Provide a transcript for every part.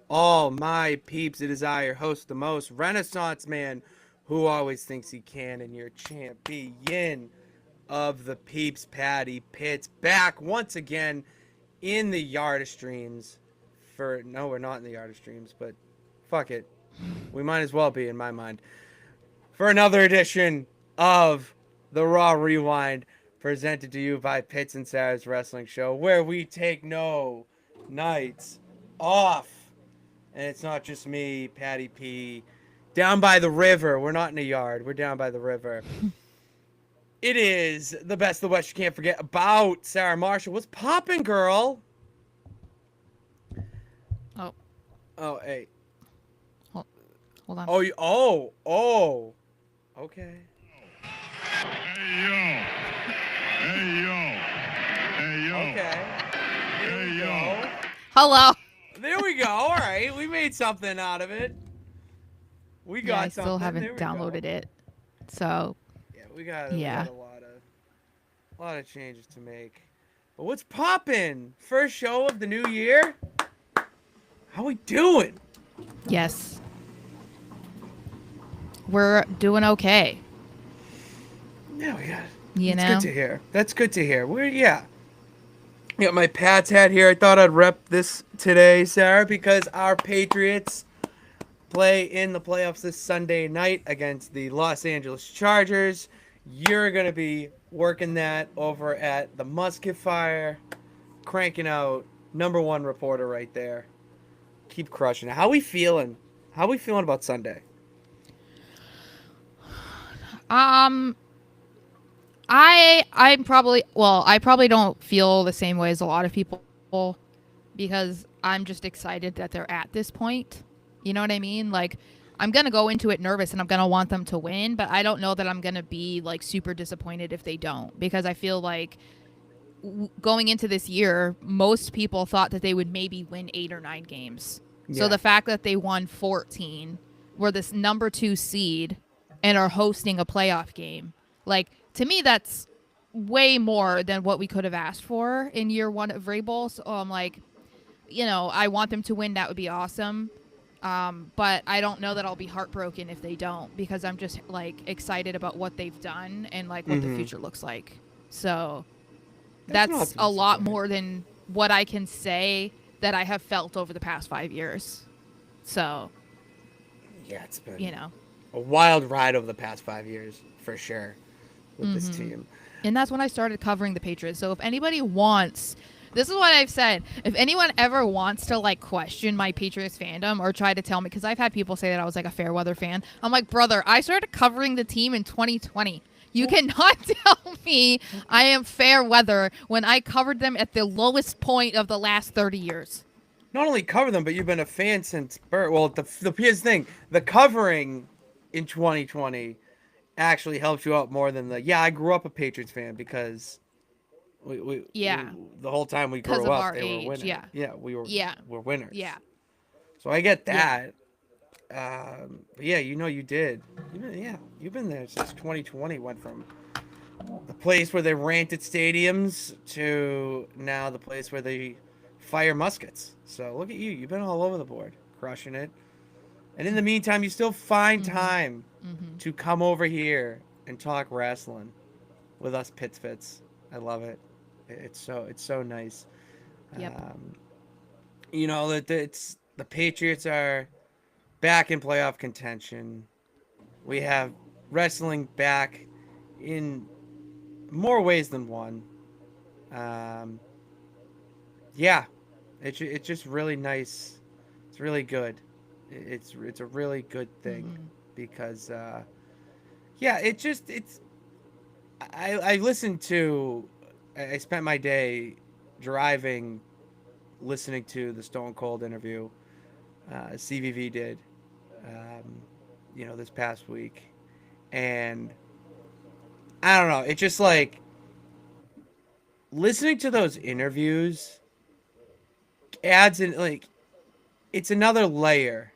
All my peeps, it is I, your host, the most Renaissance man who always thinks he can, and your champion of the peeps, Patty Pitts, back once again in the yard of streams. No, we're not in the yard of streams, but fuck it. We might as well be in my mind. For another edition of the Raw Rewind, presented to you by Pitts and Sara's Wrestling Show, where we take no nights off. And it's not just me, Patty P. Down by the river. We're not in a yard. We're down by the river. It is the best of the West you can't forget about Sarah Marshall. What's poppin', girl? Oh, Oh, hey. hold, hold on. Oh. Okay. Hey yo. Hey yo. Hey yo. Okay. Here we Hey, go. Hello. There we go. All right. We made something out of it. We got I something. still There haven't we downloaded go. it. So, Yeah, we got Yeah. a lot of changes to make. But what's poppin'? First show of the new year? How we doing? yes. We're doing okay. Yeah, we got. You That's know? good to hear. That's good to hear. I got my Pats hat here. I thought I'd rep this today, Sarah, because our Patriots play in the playoffs this Sunday night against the Los Angeles Chargers. You're going to be working that over at the Musket Fire, cranking out number one reporter right there. Keep crushing it. How we feeling? How we feeling about Sunday? Um, I probably don't feel the same way as a lot of people because I'm just excited that they're at this point. You know what I mean? Like, I'm going to go into it nervous and I'm going to want them to win, but I don't know that I'm going to be like super disappointed if they don't, because I feel like going into this year, most people thought that they would maybe win 8 or 9 games. Yeah. So the fact that they won 14, were this number 2 seed and are hosting a playoff game, like, to me, that's way more than what we could have asked for in year 1 of Vrabel. So I'm like, I want them to win. That would be awesome. But I don't know that I'll be heartbroken if they don't, because I'm just like excited about what they've done and like what the future looks like. So that's a lot more than what I can say that I have felt over the past 5 years. So, Yeah, it's been a wild ride over the past 5 years, for sure, with this team. And that's when I started covering the Patriots. So if anybody wants, this is what I've said. If anyone ever wants to like question my Patriots fandom or try to tell me, because I've had people say that I was like a fair weather fan. I'm like, brother, I started covering the team in 2020. You cannot tell me I am fair weather when I covered them at the lowest point of the last 30 years. Not only cover them, but you've been a fan since birth. Well, here's the thing: the covering in 2020 actually helps you out more than I grew up a Patriots fan because the whole time we Because grew of up our they age, were winning. yeah. We're winners. Yeah. So I get Yeah. that. But yeah, you did. You've been there since 2020. Went from the place where they rented stadiums to now the place where they fire muskets. So look at you. You've been all over the board, crushing it. And in the meantime, you still find time to come over here and talk wrestling with us Pits Fits. I love it. It's so nice. Yep. That it's the Patriots are back in playoff contention. We have wrestling back in more ways than one. Yeah, it's just really nice. It's really good. It's a really good thing because I listened to. I spent my day driving, listening to the Stone Cold interview CVV did, this past week, and I don't know. It's just like listening to those interviews adds in like it's another layer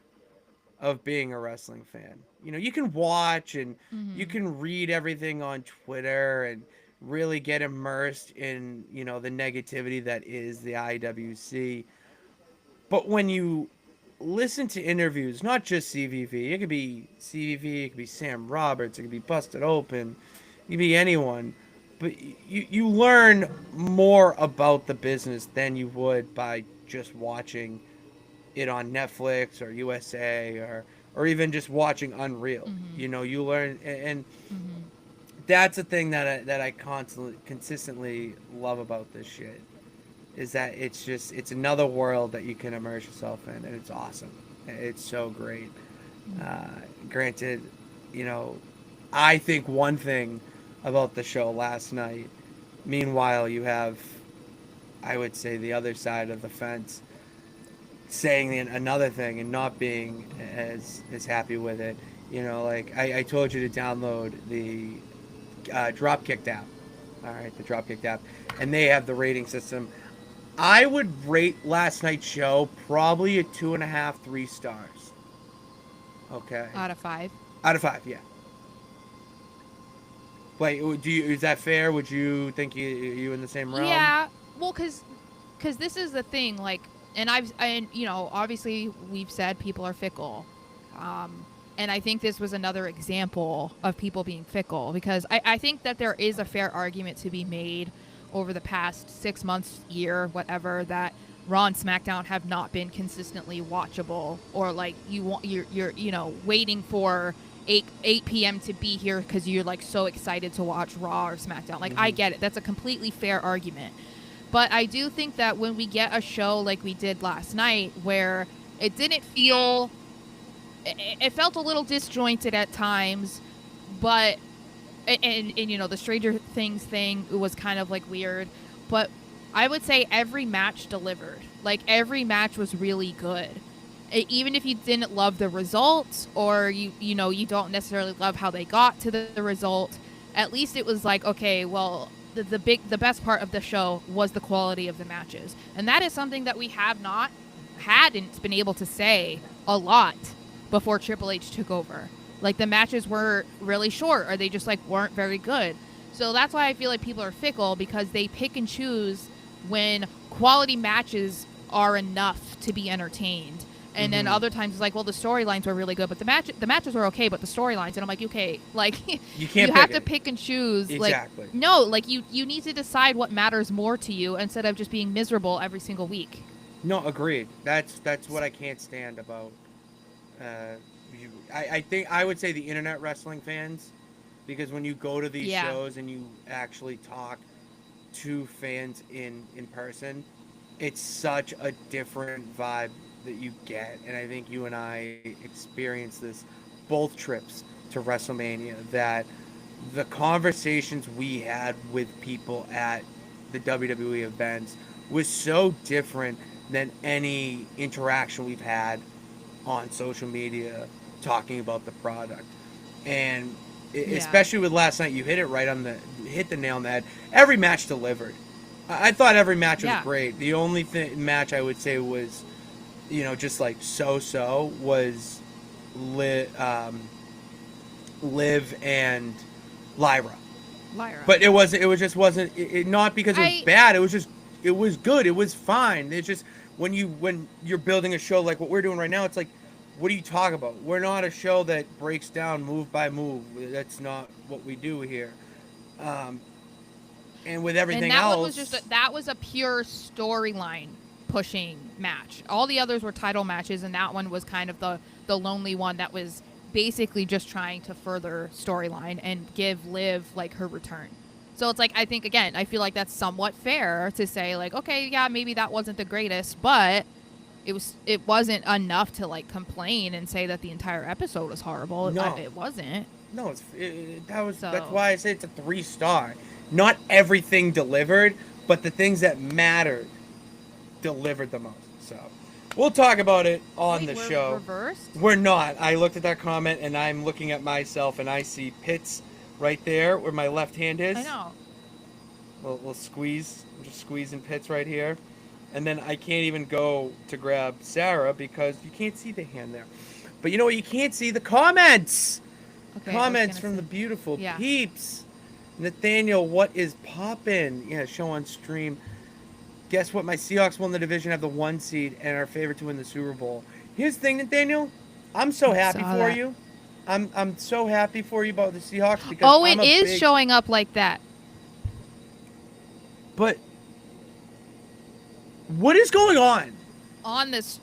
of being a wrestling fan. You can watch and you can read everything on Twitter and really get immersed in, the negativity that is the IWC. But when you listen to interviews, not just CVV. It could be CVV, it could be Sam Roberts, it could be Busted Open, it could be anyone. But you learn more about the business than you would by just watching it on Netflix or USA or even just watching Unreal. Mm-hmm. You know, you learn, and Mm-hmm. that's a thing that I consistently love about this shit is that it's another world that you can immerse yourself in, and it's awesome. It's so great. Uh, Granted, you know, I think one thing about the show last night. Meanwhile, you have, I would say, the other side of the fence saying another thing and not being as happy with it. You know, like I told you to download the Dropkick app. All right, the Dropkick app, and they have the rating system. I would rate last night's show probably a 2.5, 3 stars. Okay. Out of 5. Out of 5, yeah. Wait, is that fair? Would you think you in the same realm? Yeah. Well, because this is the thing, like, and you know, obviously we've said people are fickle, and I think this was another example of people being fickle, because I think that there is a fair argument to be made over the past 6 months, year, whatever, that Raw and SmackDown have not been consistently watchable, or like you're you know, waiting for 8 p.m. to be here because you're like so excited to watch Raw or SmackDown. Like, I get it. That's a completely fair argument. But I do think that when we get a show like we did last night, where it didn't feel, it felt a little disjointed at times, but and you know, the Stranger Things thing was kind of like weird, but I would say every match delivered. Like, every match was really good. Even if you didn't love the results, or you know, you don't necessarily love how they got to the result, at least it was like, okay, well, the best part of the show was the quality of the matches, and that is something that we hadn't been able to say a lot before Triple H took over. Like, the matches were really short, or they just like weren't very good. So that's why I feel like people are fickle, because they pick and choose when quality matches are enough to be entertained. And then other times it's like, well, the storylines were really good, but the matches were okay, but the storylines, and I'm like, okay, like, you can't you have to pick and choose. Exactly. Like, no, like you need to decide what matters more to you instead of just being miserable every single week. No, agreed. That's what I can't stand about. I think I would say the internet wrestling fans, because when you go to these shows and you actually talk to fans in person, it's such a different vibe that you get. And I think you and I experienced this both trips to WrestleMania, that the conversations we had with people at the WWE events was so different than any interaction we've had on social media talking about the product. And especially with last night, you hit the nail on the head. Every match delivered. I thought every match was great. The only match I would say was, you know, just like so was Liv and Lyra. But it just wasn't not because it was bad. It was good. It was fine. It's just when you're building a show like what we're doing right now, it's like, what do you talk about? We're not a show that breaks down move by move. That's not what we do here. And with everything else, that was a pure storyline pushing match. All the others were title matches, and that one was kind of the lonely one that was basically just trying to further storyline and give Liv like her return. So it's like, I think, again, I feel like that's somewhat fair to say, like, okay, yeah, maybe that wasn't the greatest, but it wasn't enough to like complain and say that the entire episode was horrible. No. It wasn't. No, that's why I say it's a 3-star. Not everything delivered, but the things that mattered delivered the most. So we'll talk about it on the show. Reversed? We're not. I looked at that comment and I'm looking at myself and I see Pitts right there where my left hand is. I know. We'll squeeze. I'm just squeezing Pitts right here. And then I can't even go to grab Sara because you can't see the hand there. But you know what? You can't see the comments. Okay, Comments from the beautiful peeps. Nathaniel, what is poppin'? Yeah, show on stream. Guess what? My Seahawks won the division, have the 1 seed, and are favored to win the Super Bowl. Here's the thing, Nathaniel. I'm so happy Saw for that. you. I'm so happy for you about the Seahawks because Oh, I'm it a is big. showing up like that. But what is going on? On this,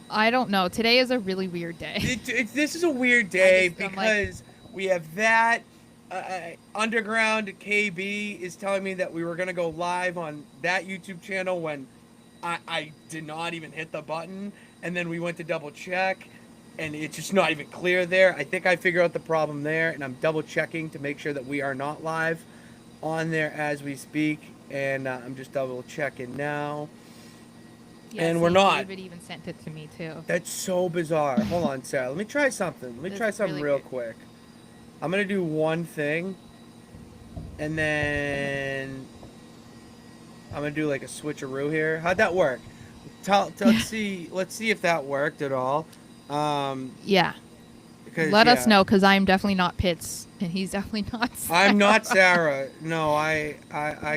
I don't know. Today is a really weird day. This is a weird day I'm like, because we have that. Underground KB is telling me that we were gonna go live on that YouTube channel when I did not even hit the button, and then we went to double check, and it's just not even clear there. I think I figured out the problem there, and I'm double checking to make sure that we are not live on there as we speak, and I'm just double checking now. yeah, And see, we're not. David even sent it to me too. That's so bizarre. Hold on, Sarah. Let me try something. Let me It's try something really real weird. quick. I'm gonna do one thing, and then I'm gonna do like a switcheroo here. How'd that work? Let's see. Let's see if that worked at all. Yeah. Because Let us yeah, know, because I'm definitely not Pitts, and he's definitely not. I'm not Sarah. No, I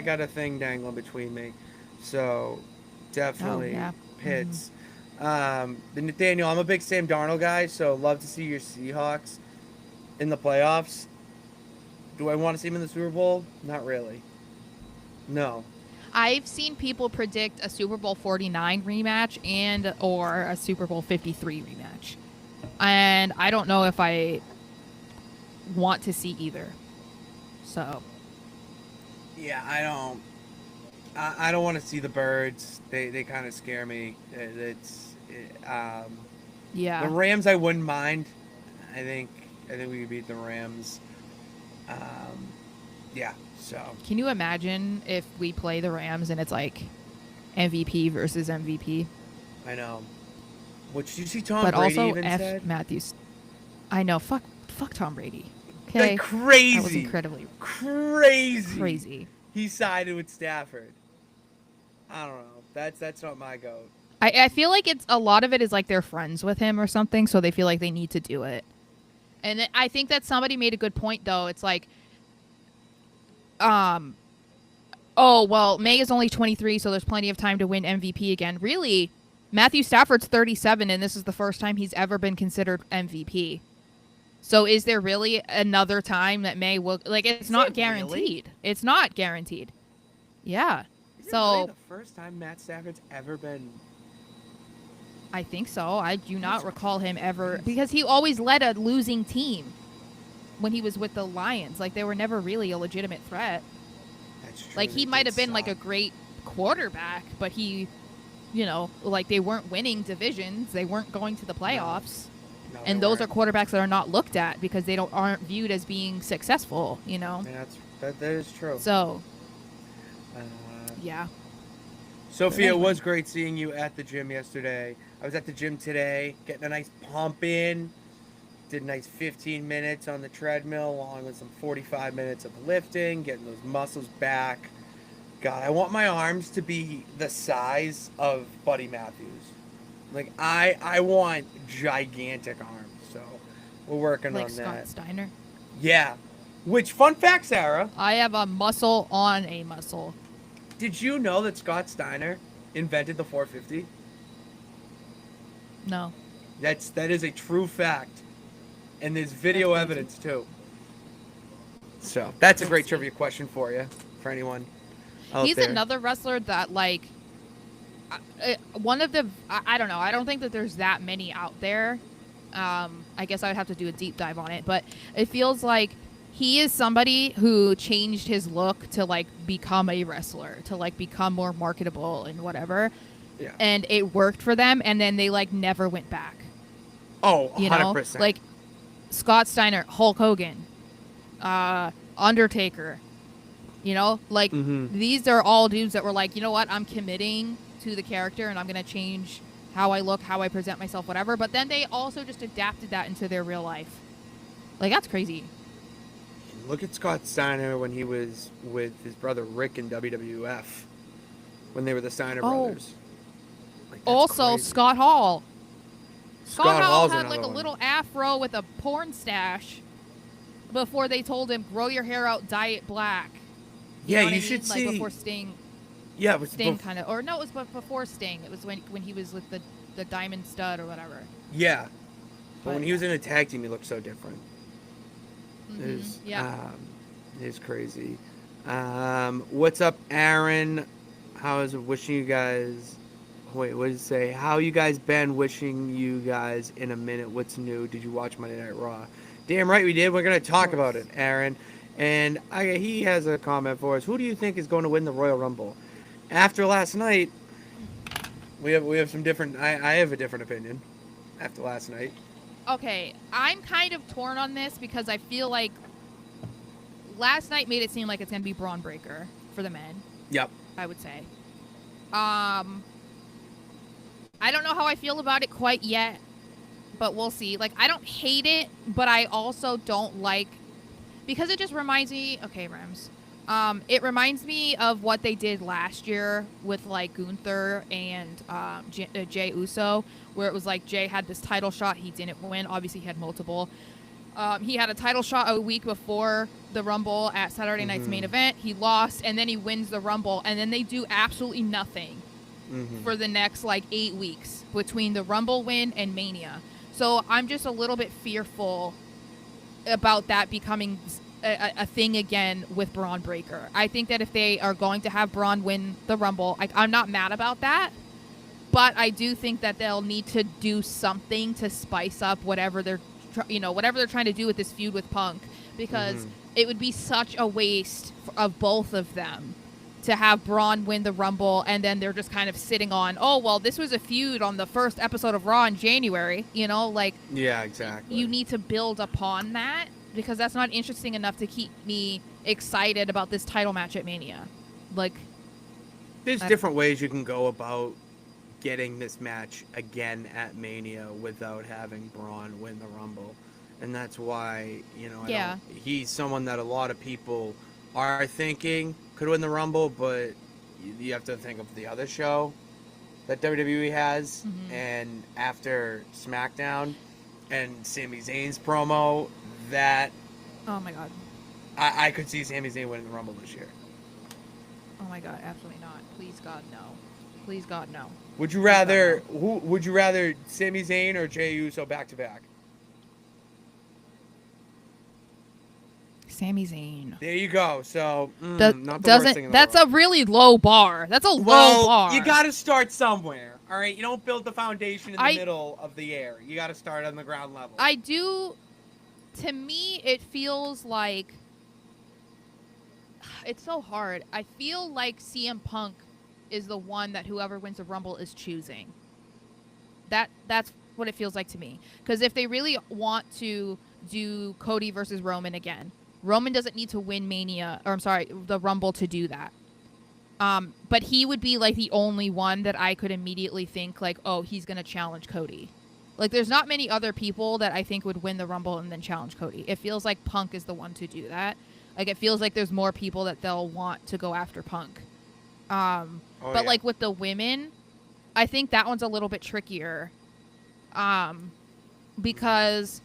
got a thing dangling between me, so definitely yeah. Pitts. The Nathaniel, I'm a big Sam Darnold guy, so love to see your Seahawks in the playoffs. Do I want to see him in the Super Bowl? Not really. No. I've seen people predict a Super Bowl 49 rematch and or a Super Bowl 53 rematch. And I don't know if I want to see either. So, Yeah, I don't want to see the birds. They kind of scare me. The yeah. Rams I wouldn't mind. I think we could beat the Rams. Yeah. So Can you imagine if we play the Rams and it's like MVP versus MVP? I know. What you see Tom But Brady also even F said? Matthews. I know. Fuck Tom Brady. Like Okay. crazy. That was incredibly Crazy. crazy. He sided with Stafford. I don't know. That's not my goat. I feel like it's a lot of it is like they're friends with him or something, so they feel like they need to do it. And I think that somebody made a good point though. It's like, oh well, May is only 23, so there's plenty of time to win MVP again. Really, Matthew Stafford's 37, and this is the first time he's ever been considered MVP. So is there really another time that May will like? It's not it really? guaranteed. It's not guaranteed. Yeah. Is it So really the first time Matt Stafford's ever been? I think so. I do not recall him ever because he always led a losing team when he was with the Lions. Like they were never really a legitimate threat. That's true. Like he they might did have been like a suck. great quarterback, but he, you know, like they weren't winning divisions. They weren't going to the playoffs. No, And they those are weren't. quarterbacks that are not looked at because they aren't viewed as being successful, you know. Yeah, that is true. So, Uh, yeah. Sophia, it anyway. was great seeing you at the gym yesterday. I was at the gym today, getting a nice pump in. Did a nice 15 minutes on the treadmill, along with some 45 minutes of lifting, getting those muscles back. God, I want my arms to be the size of Buddy Matthews. Like I want gigantic arms. So we're working Like on Scott that. Steiner. Yeah. Which fun fact, Sarah? I have a muscle on a muscle. Did you know that Scott Steiner invented the 450? No. That is a true fact, and there's video That's crazy. evidence too. So that's a great Let's see. trivia question for you, for anyone out He's there. another wrestler that like one of the I don't know. I don't think that there's that many out there. I guess I would have to do a deep dive on it, but it feels like he is somebody who changed his look to like become a wrestler, to like become more marketable and whatever. Yeah. And it worked for them, and then they like never went back. Oh, 100%. You know, like Scott Steiner, Hulk Hogan, Undertaker. You know, like these are all dudes that were like, you know what, I'm committing to the character, and I'm gonna change how I look, how I present myself, whatever. But then they also just adapted that into their real life. Like that's crazy. Look at Scott Steiner when he was with his brother Rick in WWF, when they were the Steiner brothers. Like, that's Also, crazy. Scott Hall. Scott Hall Hall's had like another a one. little afro with a porn stash before they told him, grow your hair out, dye it black. Yeah, know what you I should mean? Like see. before Sting Yeah, it was kind of, or no, it was before Sting. It was when he was with the the Diamond Stud or whatever. Yeah, but when But he was in a tag team, he looked so different. yeah. It's crazy. What's up, Aaron? How is it? Wishing you guys. Wait, what did it say? How you guys been? Wishing you guys in a minute. What's new? Did you watch Monday Night Raw? Damn right we did. We're gonna talk about it, Aaron. And he has a comment for us. Who do you think is going to win the Royal Rumble? After last night, we have some different. I have a different opinion. After last night. Okay, I'm kind of torn on this because I feel like last night made it seem like it's gonna be Braun Breaker for the men. Yep. I would say. I don't know how I feel about it quite yet, but we'll see. Like, I don't hate it, but I also don't like, because it just reminds me. Okay, Rams. It reminds me of what they did last year with like Gunther and Jay Uso, where it was like Jay had this title shot, he didn't win. Obviously, he had multiple. He had a title shot a week before the Rumble at Saturday Night's main event. He lost, and then he wins the Rumble, and then they do absolutely nothing for the next like 8 weeks between the Rumble win and Mania. So I'm just a little bit fearful about that becoming a thing again with Braun Breaker. I think that if they are going to have Braun win the Rumble, I'm not mad about that. But I do think that they'll need to do something to spice up whatever they're trying to do with this feud with Punk, because it would be such a waste of both of them to have Braun win the Rumble and then they're just kind of sitting on, oh, well, this was a feud on the first episode of Raw in January, Yeah, exactly. You need to build upon that, because that's not interesting enough to keep me excited about this title match at Mania. There's different ways you can go about getting this match again at Mania without having Braun win the Rumble. And that's why, he's someone that a lot of people are thinking could win the Rumble, but you have to think of the other show that WWE has. And after SmackDown and Sami Zayn's promo, that... Oh, my God. I could see Sami Zayn winning the Rumble this year. Oh, my God. Absolutely not. Please, God, no. Please, God, no. Would you rather Sami Zayn or Jey Uso back to back? Sami Zayn. There you go. So not the worst thing in the that's world. a really low bar. That's a low bar. You got to start somewhere. All right, you don't build the foundation in the middle of the air. You got to start on the ground level. I do. To me, it feels like it's so hard. I feel like CM Punk is the one that whoever wins the Rumble is choosing. That's what it feels like to me. Because if they really want to do Cody versus Roman again, Roman doesn't need to win the Rumble to do that. But he would be like the only one that I could immediately think like, oh, he's going to challenge Cody. Like, there's not many other people that I think would win the Rumble and then challenge Cody. It feels like Punk is the one to do that. Like, it feels like there's more people that they'll want to go after Punk. Like with the women, I think that one's a little bit trickier. Because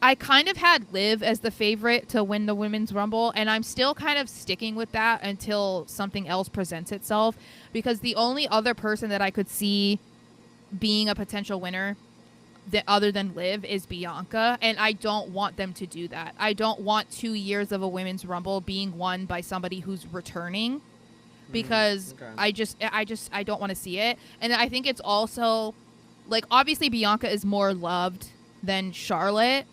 I kind of had Liv as the favorite to win the Women's Rumble, and I'm still kind of sticking with that until something else presents itself, because the only other person that I could see being a potential winner other than Liv is Bianca, and I don't want them to do that. I don't want 2 years of a Women's Rumble being won by somebody who's returning, because I don't want to see it. And I think it's also, like, obviously Bianca is more loved than Charlotte,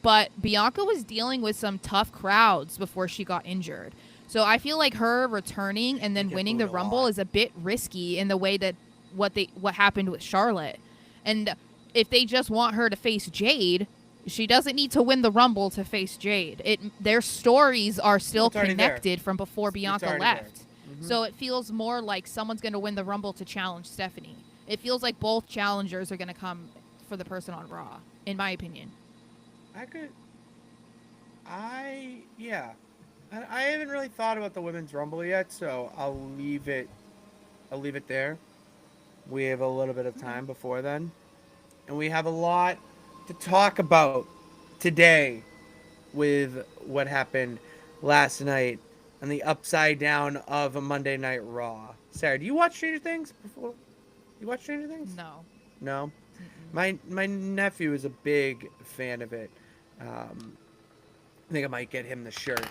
but Bianca was dealing with some tough crowds before she got injured. So I feel like her returning and then winning the Rumble is a bit risky in the way that what happened with Charlotte. And if they just want her to face Jade, she doesn't need to win the Rumble to face Jade. Their stories are still connected from before Bianca left. So it feels more like someone's going to win the Rumble to challenge Stephanie. It feels like both challengers are going to come for the person on Raw, in my opinion. I haven't really thought about the Women's Rumble yet, so I'll leave it there. We have a little bit of time before then, and we have a lot to talk about today with what happened last night on the upside down of a Monday Night Raw. Sarah, do you watch Stranger Things before? You watch Stranger Things? No. No. Mm-mm. My nephew is a big fan of it. I think I might get him the shirt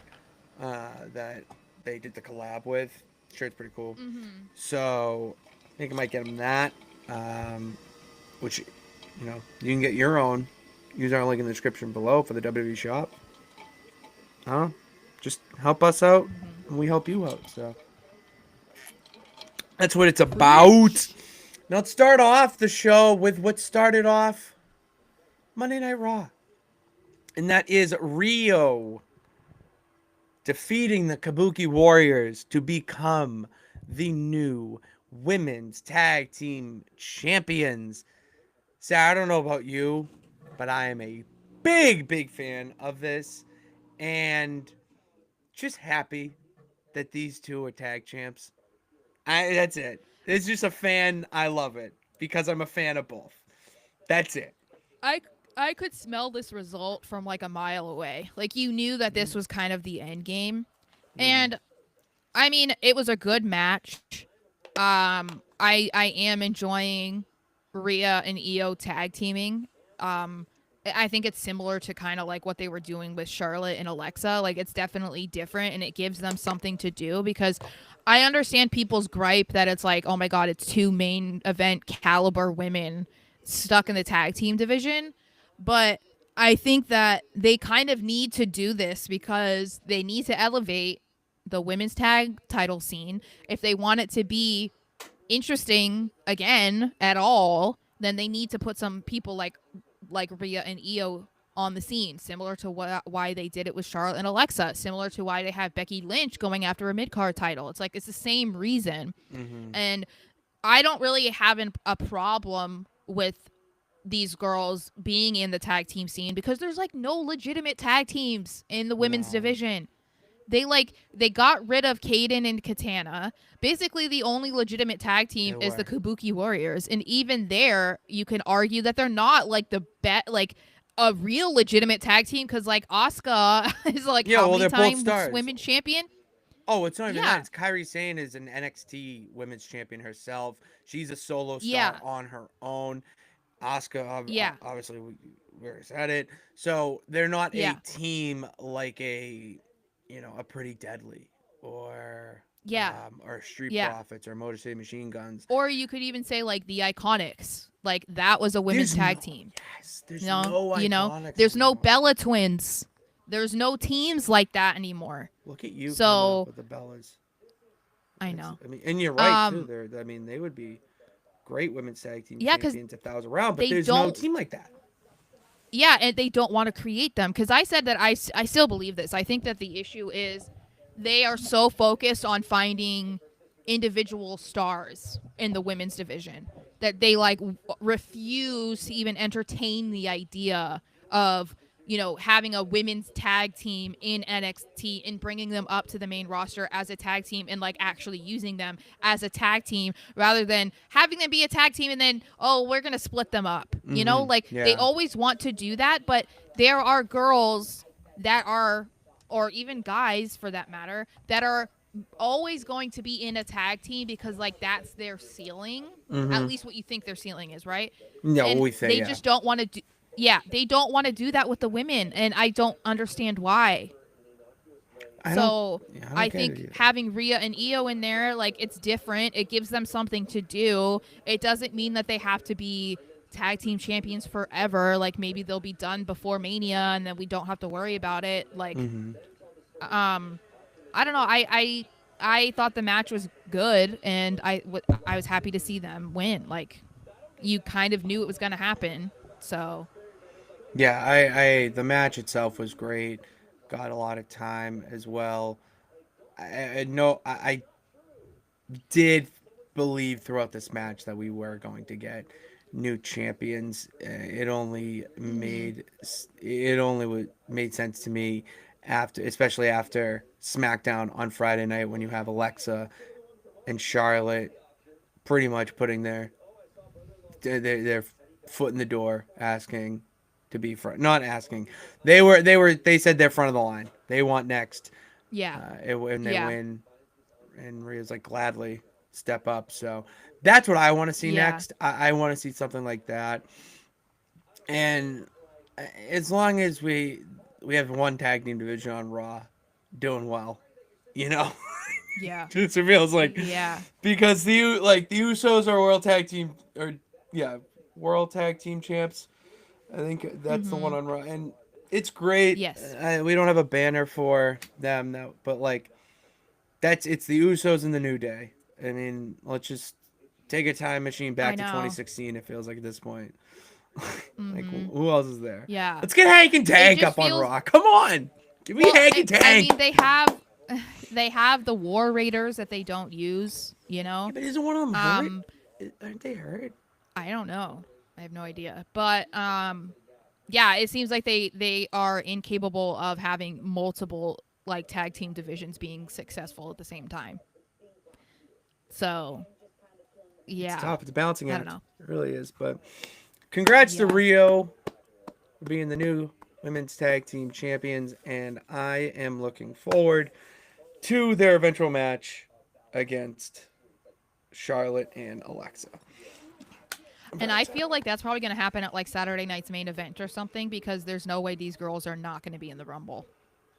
that they did the collab with. Shirt's pretty cool. Mm-hmm. So I think I might get him that. Which, you can get your own. Use our link in the description below for the WWE shop. Huh? Just help us out, Mm-hmm. and we help you out. So that's what it's about. Preach. Now let's start off the show with what started off Monday Night Raw, and that is Rio defeating the Kabuki Warriors to become the new women's tag team champions. Sarah, I don't know about you, but I am a big fan of this, and just happy that these two are tag champs. That's it. It's just a fan. I love it because I'm a fan of both. That's it. I I could smell this result from like a mile away. Like you knew that this was kind of the end game. And I mean, it was a good match. I am enjoying Rhea and Io tag teaming. I think it's similar to kind of like what they were doing with Charlotte and Alexa. Like it's definitely different and it gives them something to do because I understand people's gripe that it's like, oh my god, it's two main event caliber women stuck in the tag team division. But I think that they kind of need to do this because they need to elevate the women's tag title scene. If they want it to be interesting again at all, then they need to put some people like Rhea and Io on the scene, similar to why they did it with Charlotte and Alexa, similar to why they have Becky Lynch going after a mid card title. It's like it's the same reason, and I don't really have a problem with these girls being in the tag team scene because there's like no legitimate tag teams in the women's No. division. They got rid of Kaden and Katana. Basically, the only legitimate tag team They is the were. Kabuki Warriors, and even there, you can argue that they're not like the like a real legitimate tag team because like Asuka is like Yeah, how well, many they're both times stars. women's champion? Oh, it's not even that. Yeah, It's Kairi Sane is an NXT Women's Champion herself. She's a solo star yeah, on her own. Asuka, yeah, obviously, we already said it. So they're not a yeah, team like a Pretty Deadly or yeah, Street yeah. Profits or Motor City Machine Guns. Or you could even say like the Iconics. Like that was a women's There's tag no team. there's No, no Iconics there's no anymore. Bella twins. There's no teams like that anymore. Look at you coming up So with the Bellas. I know. I mean, and you're right too. Um, They would be great women's tag team yeah, because champions if that was around, but they there's no don't. team like that. Yeah, and they don't want to create them. Because I said that I still believe this. I think that the issue is they are so focused on finding individual stars in the women's division that they like refuse to even entertain the idea of having a women's tag team in NXT and bringing them up to the main roster as a tag team and like actually using them as a tag team rather than having them be a tag team and then we're going to split them up. Like they Yeah. always want to do that, but there are girls that are, or even guys for that matter, that are always going to be in a tag team because like that's their ceiling, at least what you think their ceiling is, right? Yeah, what And we say, they yeah. just don't want to do, yeah, they don't want to do that with the women, and I don't understand why. I So don't I get it think either. having Rhea and Io in there, like it's different. It gives them something to do. It doesn't mean that they have to be tag team champions forever. Like maybe they'll be done before Mania, and then we don't have to worry about it. Like, I don't know. I thought the match was good, and I was happy to see them win. Like, you kind of knew it was going to happen. So Yeah, I the match itself was great. Got a lot of time as well. I did believe throughout this match that we were going to get new champions. It only made sense to me after, especially after SmackDown on Friday night when you have Alexa and Charlotte pretty much putting their foot in the door, asking to be front. Not asking. They said they're front of the line. They want next. yeah, And they yeah, win. And Rhea's like, gladly. step up. So that's what I want to see Yeah. next. I want to see something like that. And as long as we have one tag team division on Raw doing well, you know, Yeah. it feels like Yeah. because the Usos are world tag team or yeah world tag team champs. I think that's the one Mhm. on Raw, and it's great. Yes. We don't have a banner for them now, but like it's the Usos and the New Day. I mean, let's just take a time machine I back to know. 2016. It feels like at this point. Like Mhm. who else is there? Yeah. Let's get Hank and It Tank just up on feels Raw. Come on, give me well, Hank and I Tank. mean they have the War Raiders that they don't use, you Yeah, know? but isn't one of them hurt? Um Aren't they hurt? I don't know. I have no idea. But yeah, it seems like they are incapable of having multiple like tag team divisions being successful at the same time. So, It's yeah. tough. It's a balancing I don't act. know. It really is. But congrats to Yeah. Rio for being the new women's tag team champions, and I am looking forward to their eventual match against Charlotte and Alexa. I'm And very I excited. feel like that's probably going to happen at like Saturday night's main event or something because there's no way these girls are not going to be in the Rumble.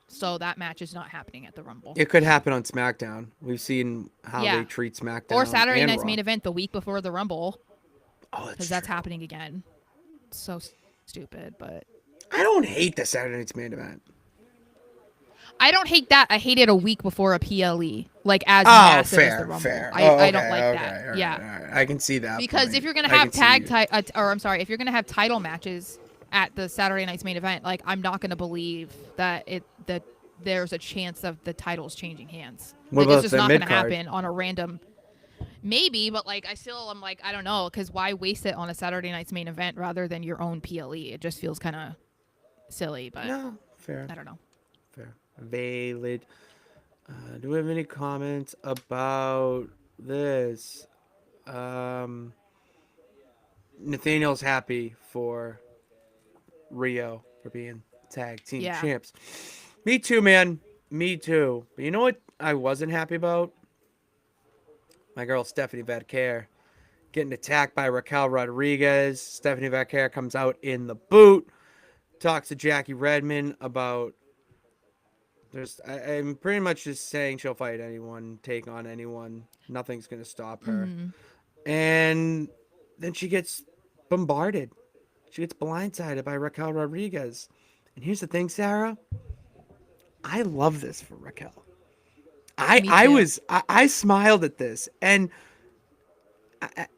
So that match is not happening at the Rumble. It could happen on SmackDown. We've seen how they Yeah. treat Or SmackDown Saturday and night's Raw. main event the week before the Rumble Oh, because that's that's true. happening again. So stupid, but I don't hate the Saturday Night's main event. I don't hate that. I hate it a week before a PLE, like as Oh, massive as the fair, Rumble. fair. I, Oh, I okay, don't like okay, that. all right, Yeah. all right. I can see that Because point. if you're gonna I have can see. or I'm sorry, if you're gonna have title matches at the Saturday night's main event, like I'm not gonna believe that there's a chance of the titles changing hands. What Like it's about just the not mid gonna card? happen on a random. Maybe, but like I'm like I don't know, because why waste it on a Saturday night's main event rather than your own PLE? It just feels kind of silly, but No, fair, I don't know. fair, valid. Do we have any comments about this? Um, Nathaniel's happy for Rio for being tag team Yeah. champs. Me too, man. Me too. But you know what I wasn't happy about? My girl Stephanie Vadcare getting attacked by Raquel Rodriguez. Stephanie Vadcare comes out in the boot, talks to Jackie Redmond about I'm pretty much just saying she'll fight anyone, take on anyone. Nothing's gonna stop her. Mm-hmm. And then she gets bombarded. She gets blindsided by Raquel Rodriguez. And here's the thing, Sarah. I love this for Raquel. Me too. I smiled at this, and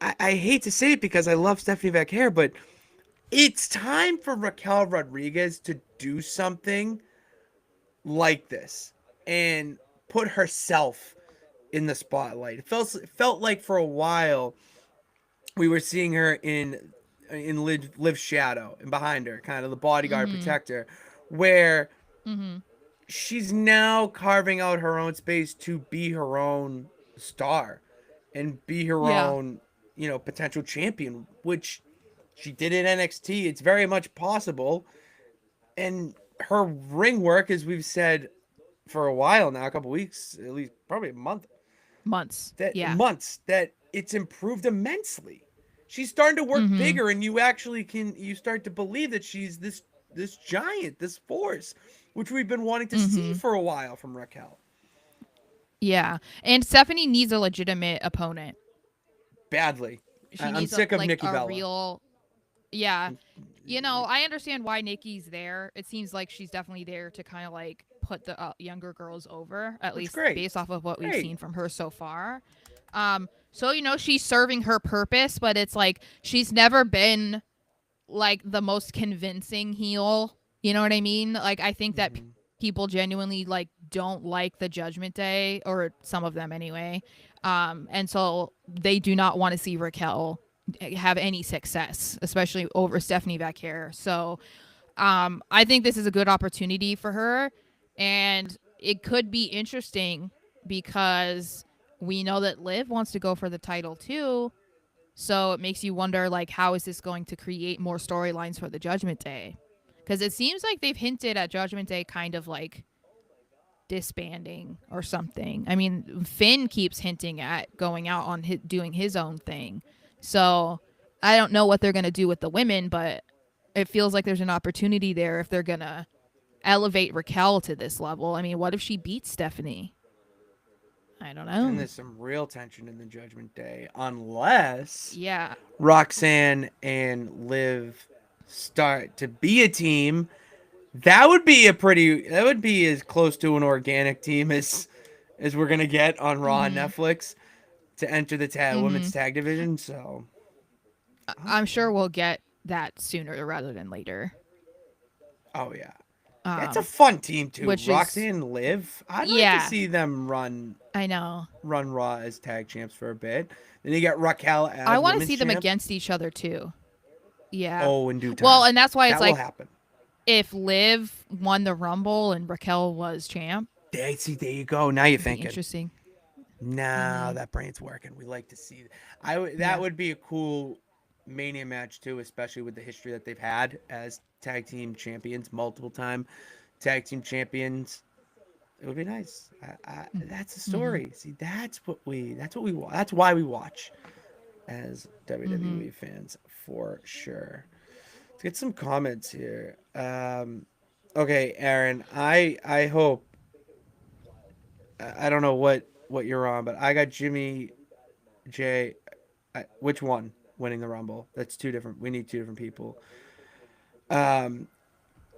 I hate to say it because I love Stephanie Vaquer, but it's time for Raquel Rodriguez to do something like this and put herself in the spotlight. It felt like for a while we were seeing her in Liv's shadow and behind her, kind of the bodyguard Mm-hmm. protector, where Mm-hmm. she's now carving out her own space to be her own star and be her Yeah. own, potential champion, which she did in NXT. It's very much possible. And her ring work, as we've said for a while now, a couple weeks, at least probably a month, Months. Yeah. that it's improved immensely. She's starting to work Mm-hmm. bigger, and you start to believe that she's this giant, this force, which we've been wanting to see Mm-hmm. for a while from Raquel. Yeah. And Stephanie needs a legitimate opponent. Badly. She I'm needs sick of like Nikki a Bella. real. Yeah. You know, I understand why Nikki's there. It seems like she's definitely there to kind of like put the younger girls over, at That's least great. based off of what we've Great. seen from her so far. So she's serving her purpose, but it's like she's never been like the most convincing heel. You know what I mean? Like I think that Mhm. people genuinely like don't like the Judgment Day, or some of them anyway. And so they do not want to see Raquel have any success, especially over Stephanie Vaquer. So I think this is a good opportunity for her, and it could be interesting because we know that Liv wants to go for the title too. So it makes you wonder, like, how is this going to create more storylines for the Judgment Day? Because it seems like they've hinted at Judgment Day kind of like disbanding or something. I mean, Finn keeps hinting at going out on doing his own thing. So I don't know what they're going to do with the women, but it feels like there's an opportunity there if they're going to elevate Raquel to this level. I mean, what if she beats Stephanie? I don't Then know. there's some real tension in the Judgment Day, unless Yeah. Roxanne and Liv start to be a team. That would be as close to an organic team as we're gonna get on Raw and Netflix to enter the women's tag division. So I'm sure we'll get that sooner rather than later. oh yeah. That's a Um, fun team too. which is, Roxanne and Liv. I'd like to yeah, see them run I know. Raw as tag champs for a bit. Then you get Raquel I as want to women's see them champ. against each other too. Yeah. Oh, in due time. Well, and that's why it's That will like happen. if Liv won the Rumble and Raquel was champ, There you go. Now you're it'd be thinking. interesting. Now that brain's working. We like to see that. Yeah. Would be a cool Mania match too, especially with the history that they've had as tag team champions, multiple time tag team champions. It would be nice. That's the story. See, that's what we. That's why we watch as WWE fans for sure. Let's get some comments here. Okay, Aaron. I hope. I don't know what you're on, but I got Jimmy J. Which one winning the Rumble? That's two different. We need two different people.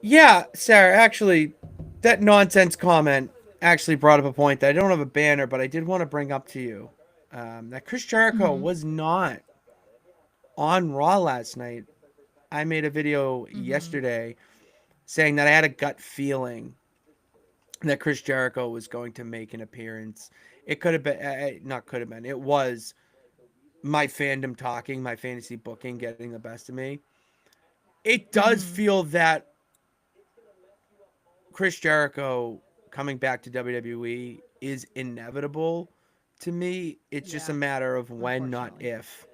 Yeah, Sarah. Actually, that nonsense comment actually brought up a point that I don't have a banner, but I did want to bring up to you. That Chris Jericho was not on Raw last night. I made a video yesterday saying that I had a gut feeling that Chris Jericho was going to make an appearance. It could have been, not could have been, it was my fandom talking, my fantasy booking getting the best of me. It does feel that Chris Jericho coming back to WWE is inevitable to me. It's just a matter of when, not if.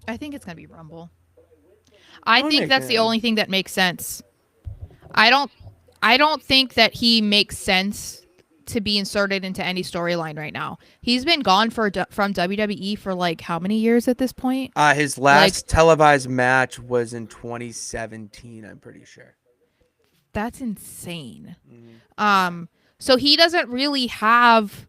I think it's gonna be Rumble. That I would think make that's the only thing that makes sense. I don't I don't think that he makes sense to be inserted into any storyline right now. He's been gone from WWE for like how many years at this point? His last televised match was in 2017, I'm pretty sure. That's insane. So he doesn't really have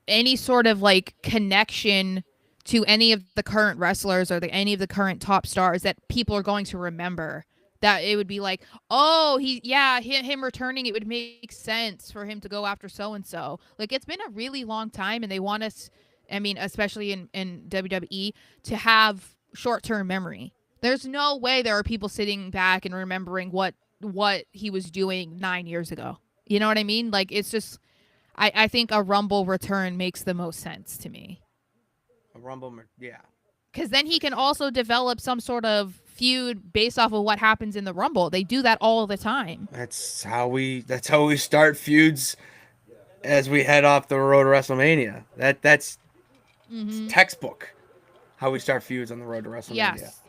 any sort of like connection to any of the current wrestlers or any of the current top stars that people are going to remember. That it would be like, oh, him returning, it would make sense for him to go after so and so. Like it's been a really long time, and they want us, I mean, especially in WWE, to have short term memory. There's no way there are people sitting back and remembering what he was doing 9 years ago. You know what I mean? Like it's just, I think a Rumble return makes the most sense to me. A Rumble, yeah. Because then he can also develop some sort of feud based off of what happens in the Rumble. They do that all the time. That's how we start feuds as we head off the road to WrestleMania. That's textbook how we start feuds on the road to WrestleMania. Yes.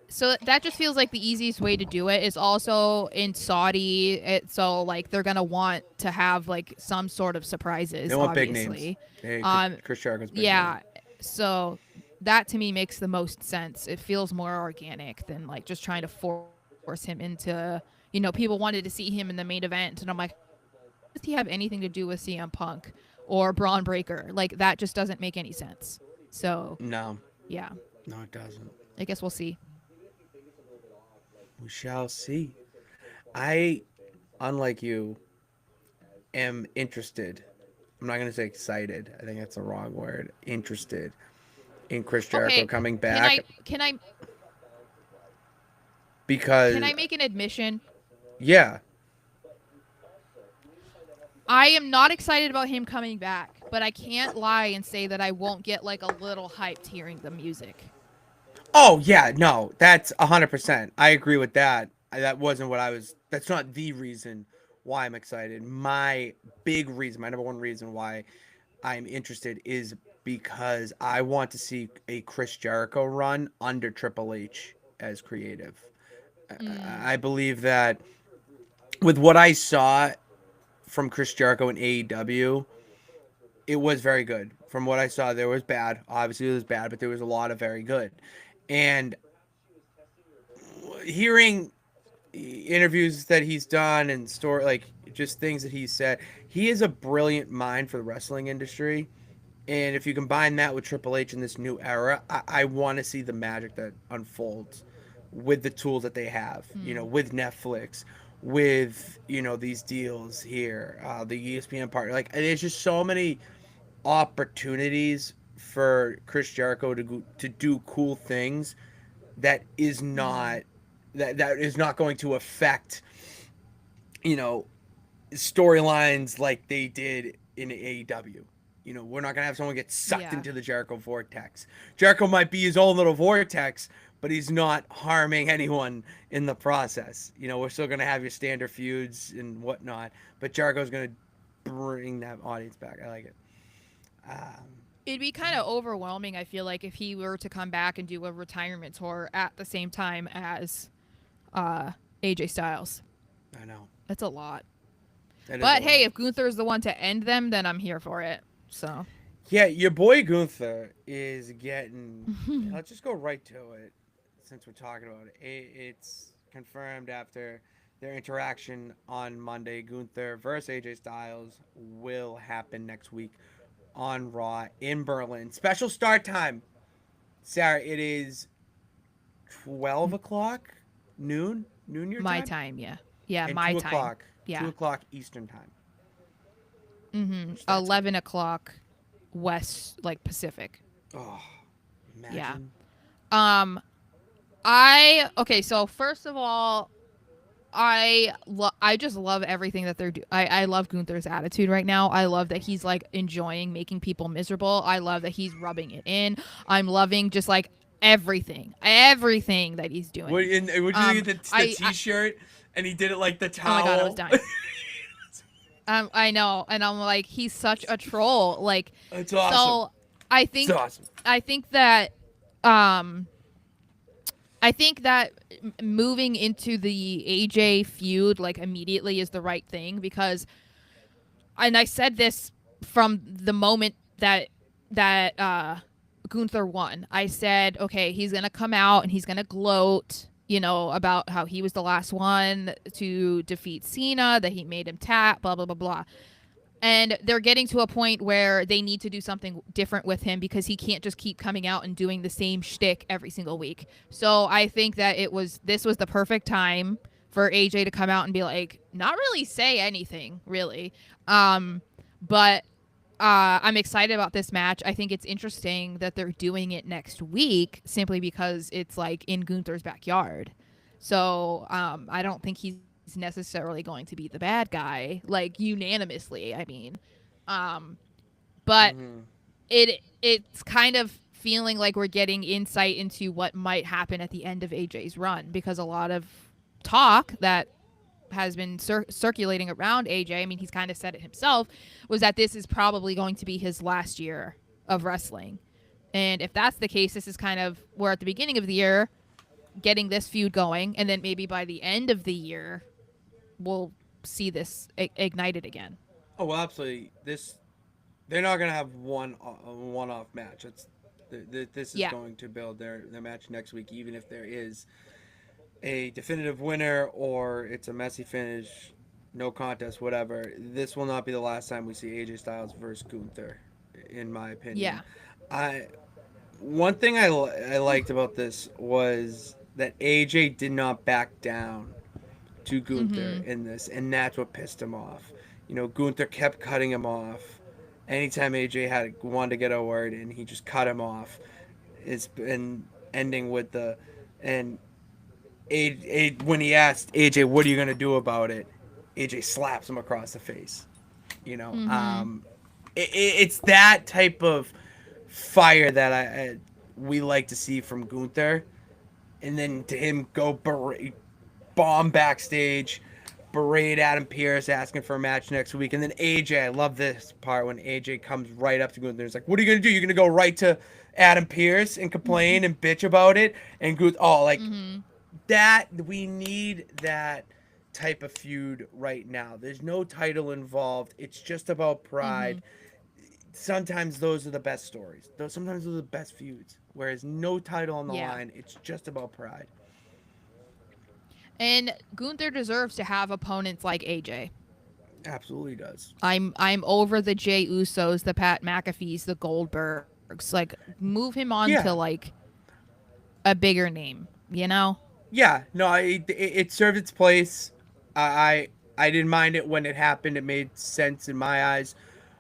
So that just feels like the easiest way to do it is also in Saudi. So like they're gonna want to have like some sort of surprises. They want obviously. big names. Chris Jericho's big name. So that to me makes the most sense. It feels more organic than like just trying to force him into, people wanted to see him in the main event. And I'm like, does he have anything to do with CM Punk or Braun Breaker? Like that just doesn't make any sense. So No, yeah, it doesn't. I guess we'll see. We shall see. I, unlike you, am interested. I'm not going to say excited. I think that's the wrong word. Interested in Chris Jericho coming back. Can I make an admission? Yeah. I am not excited about him coming back, but I can't lie and say that I won't get like a little hyped hearing the music. Oh, yeah. No, that's 100%. I agree with that. That wasn't what I was. That's not the reason why I'm excited. My big reason, my number one reason why I'm interested is because I want to see a Chris Jericho run under Triple H as creative. I believe that with what I saw from Chris Jericho in AEW, it was very good. From what I saw, there was bad. Obviously, it was bad, but there was a lot of very good. And hearing interviews that he's done and story like just things that he's said, he is a brilliant mind for the wrestling industry. And if you combine that with Triple H in this new era, I want to see the magic that unfolds with the tools that they have. You know, with Netflix, with these deals here, the ESPN partner. Like, there's just so many opportunities for Chris Jericho to do cool things that is not that is not going to affect you know storylines like they did in AEW. We're not gonna have someone get sucked Yeah. into the Jericho vortex. Jericho might be his own little vortex, but he's not harming anyone in the process. We're still gonna have your standard feuds and whatnot, but Jericho's gonna bring that audience back. I like it. It'd be kind of overwhelming, I feel like, if he were to come back and do a retirement tour at the same time as AJ Styles. I know. That's a lot. That is But a hey, lot. if Gunther's the one to end them, then I'm here for it. So. Yeah, your boy Gunther is getting. Let's just go right to it, since we're talking about it. It's confirmed after their interaction on Monday. Gunther versus AJ Styles will happen next week on Raw in Berlin. Special start time, Sarah. It is 12 o'clock, noon your My time, time, yeah. Yeah, and my 2 time. o'clock, Yeah. 2 o'clock Eastern time. 11 o'clock West, like Pacific. Oh, imagine. Yeah. Okay, so first of all, I just love everything that they're doing. I love Gunther's attitude right now. I love that he's like enjoying making people miserable. I love that he's rubbing it in. I'm loving just like everything that he's doing. Would you get the T-shirt and he did it like the towel? Oh my god, I was dying. I know, and I'm like, he's such a troll. Like, It's awesome. so I think It's awesome. I think that I think that moving into the AJ feud like immediately is the right thing, because, and I said this from the moment that Gunther won. I said, okay, he's gonna come out and he's gonna gloat, about how he was the last one to defeat Cena, that he made him tap, blah blah blah blah. And they're getting to a point where they need to do something different with him, because he can't just keep coming out and doing the same shtick every single week. So I think that this was the perfect time for AJ to come out and be like, not really say anything, really. But I'm excited about this match. I think it's interesting that they're doing it next week simply because it's like in Gunther's backyard. So I don't think he's necessarily going to be the bad guy, like unanimously. I mean, but it's kind of feeling like we're getting insight into what might happen at the end of AJ's run, because a lot of talk that has been circulating around AJ, I mean, he's kind of said it himself, was that this is probably going to be his last year of wrestling. And if that's the case, this is kind of, we're at the beginning of the year getting this feud going, and then maybe by the end of the year we'll see this ignited again. Oh, well, absolutely. They're not gonna have one-off match. This is going to build their match next week, even if there is a definitive winner or it's a messy finish, no contest, whatever. This will not be the last time we see AJ Styles versus Gunther, in my opinion. Yeah. One thing I liked about this was that AJ did not back down to Gunther in this, and that's what pissed him off. Gunther kept cutting him off. Anytime AJ wanted to get a word in, he just cut him off. It's been ending with and when he asked AJ, "What are you gonna do about it?" AJ slaps him across the face. It's that type of fire that we like to see from Gunther, and then to him go bomb backstage, berate Adam Pearce, asking for a match next week, and then AJ. I love this part when AJ comes right up to Gunther. He's like, "What are you gonna do? You're gonna go right to Adam Pearce and complain and bitch about it?" And Gunther, that we need that type of feud right now. There's no title involved. It's just about Mm-hmm. pride. Sometimes those are the best stories. Sometimes those are the best feuds. Whereas no title on the Yeah. line, it's just about pride. And Gunther deserves to have opponents like AJ. Absolutely does. I'm over the Jey Usos, the Pat McAfees, the Goldbergs. Like move him on to Yeah. like a bigger name, you know? Yeah. No, it served its place. I didn't mind it when it happened. It made sense in my eyes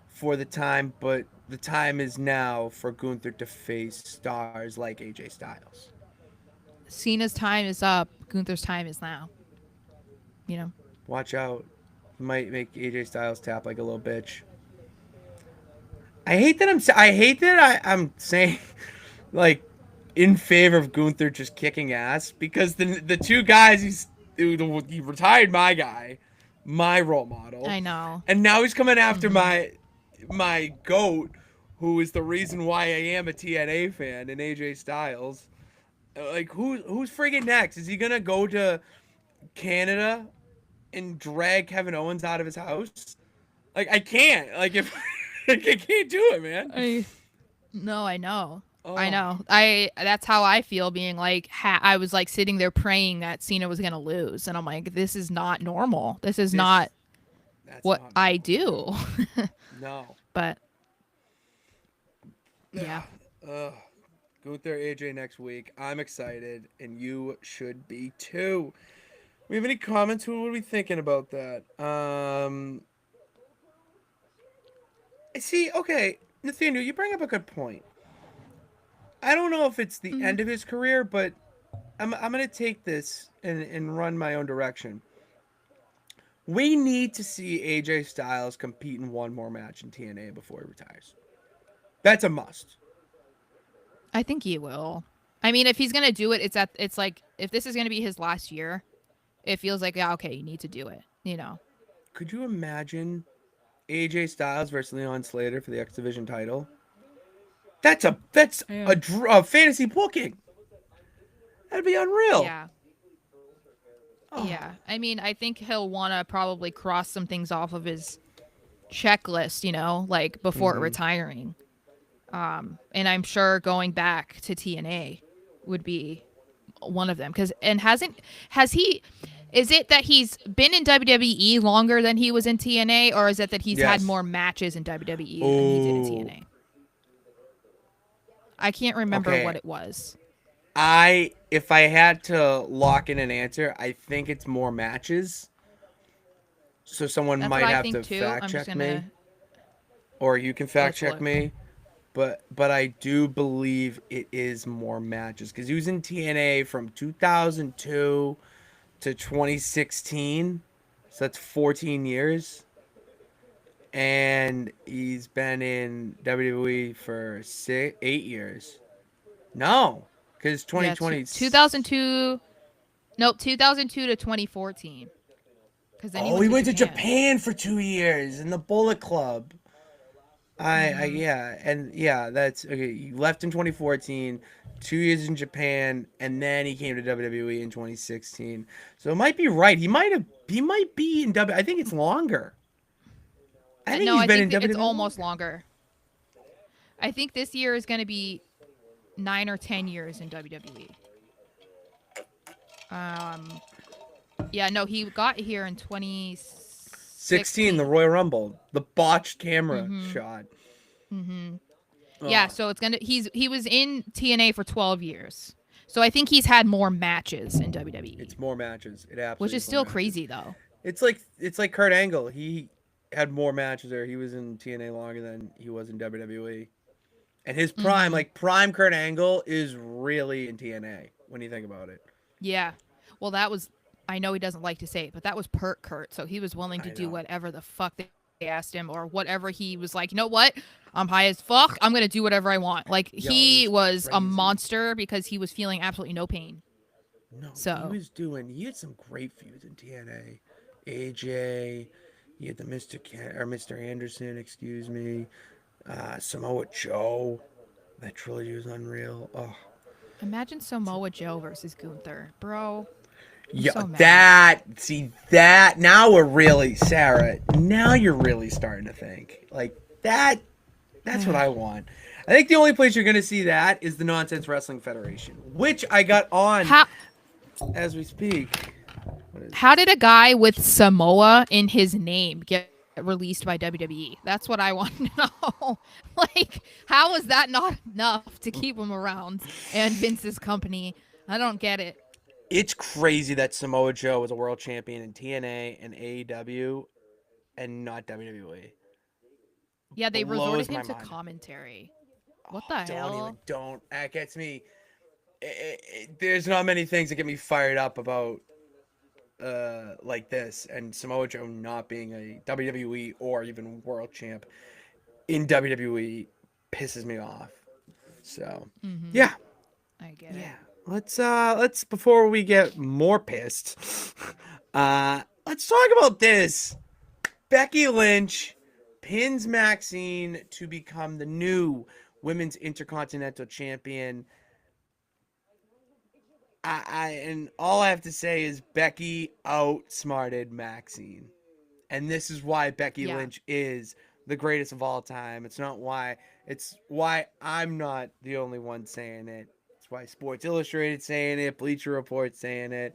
for the time, but the time is now for Gunther to face stars like AJ Styles. Cena's time is up. Gunther's time is now. You know? Watch out. He might make AJ Styles tap like a little bitch. I hate that I'm saying like in favor of Gunther just kicking ass because the two guys he retired my guy, my role model, I know. and now he's coming after Mm-hmm. my goat, who is the reason why I am a TNA fan, and AJ Styles. Like who's friggin' next? Is he gonna go to Canada and drag Kevin Owens out of his house? Like I can't. Like if I can't do it, man. I No, I know. I Oh, know. I That's how I feel being like I was like sitting there praying that Cena was going to lose and I'm like this is not normal. This is this not that's what not I normal. do. No. But Yeah. yeah. Gunther AJ next week. I'm excited, and you should be too. We have any comments? What are we thinking about that? See, okay, Nathaniel, you bring up a good point. I don't know if it's the Mhm. end of his career, but I'm gonna take this and run my own direction. We need to see AJ Styles compete in one more match in TNA before he retires. That's a must. I think he will. I mean, if he's going to do it, it's like if this is going to be his last year, it feels like yeah, okay, you need to do it, you know. Could you imagine AJ Styles versus Leon Slater for the X Division title? That's Yeah. a fantasy booking. That'd be unreal. Yeah. Oh, Yeah. I mean, I think he'll want to probably cross some things off of his checklist, you know, like before mm-hmm. retiring. And I'm sure going back to TNA would be one of them because and has he is it that he's been in WWE longer than he was in TNA or is it that he's had Yes. more matches in WWE than he did in Oh, TNA? I can't remember okay. what it was. If I had to lock in an answer, I think it's more matches. So someone That's what might I have think to too. fact I'm just check me, gonna or you can fact let's check look. me. But I do believe it is more matches because he was in TNA from 2002 to 2016, so that's 14 years, and he's been in WWE for 8 years. No, because Yeah, 2020. 2002. Nope, 2002 to 2014. Because then he Oh, went he to went to Japan. Japan for 2 years in the Bullet Club. Mm-hmm. Yeah, and yeah, that's okay. He left in 2014, 2 years in Japan, and then he came to WWE in 2016. So it might be right. He might be in W. I think it's longer. I think No, he's I been think in that it's WWE almost longer. longer. I think this year is going to be 9 or 10 years in WWE. Um, yeah, no, he got here in 16, the 2016. Royal Rumble, the botched camera Mm-hmm. shot. Mm-hmm. Yeah, Oh, so he was in TNA for 12 years. So I think he's had more matches in WWE, it's more matches. It which absolutely is is more still matches. crazy though. It's like Kurt Angle. He had more matches there. He was in TNA longer than he was in WWE. And his prime, Mm-hmm. like prime Kurt Angle, is really in TNA when you think about it. Yeah. Well, that was. I know he doesn't like to say it, but that was Pert Kurt. So he was willing to I do know. whatever the fuck they asked him, or whatever he was like. You know what? I'm high as fuck. I'm gonna do whatever I want. Like Yo, it he was was a crazy. monster because he was feeling absolutely no pain. No, So he had some great feuds in TNA. AJ, he had the Mr. Anderson, excuse me. Samoa Joe. That trilogy was unreal. Oh, imagine Samoa Joe versus Gunther, bro. Yeah, so mad. that now we're really, Sarah, now you're really starting to think. Like that's what I want. I think the only place you're going to see that is the Nonsense Wrestling Federation, which I got on How as we speak. What is how this? did a guy with Samoa in his name get released by WWE? That's what I want to know. Like, how is that not enough to keep him around and Vince's company? I don't get it. It's crazy that Samoa Joe was a world champion in TNA and AEW and not WWE. Yeah, they Blows resorted my him to mind. commentary. What Oh, the hell? don't. That gets me. There's not many things that get me fired up about like this, and Samoa Joe not being a WWE or even world champ in WWE pisses me off. So, Mm-hmm. yeah, I get it. yeah. Let's before we get more pissed, let's talk about this. Becky Lynch pins Maxine to become the new women's intercontinental champion. And all I have to say is Becky outsmarted Maxine. And this is why Becky Yeah. Lynch is the greatest of all time. It's why I'm not the only one saying it. It's why Sports Illustrated saying it, Bleacher Report saying it.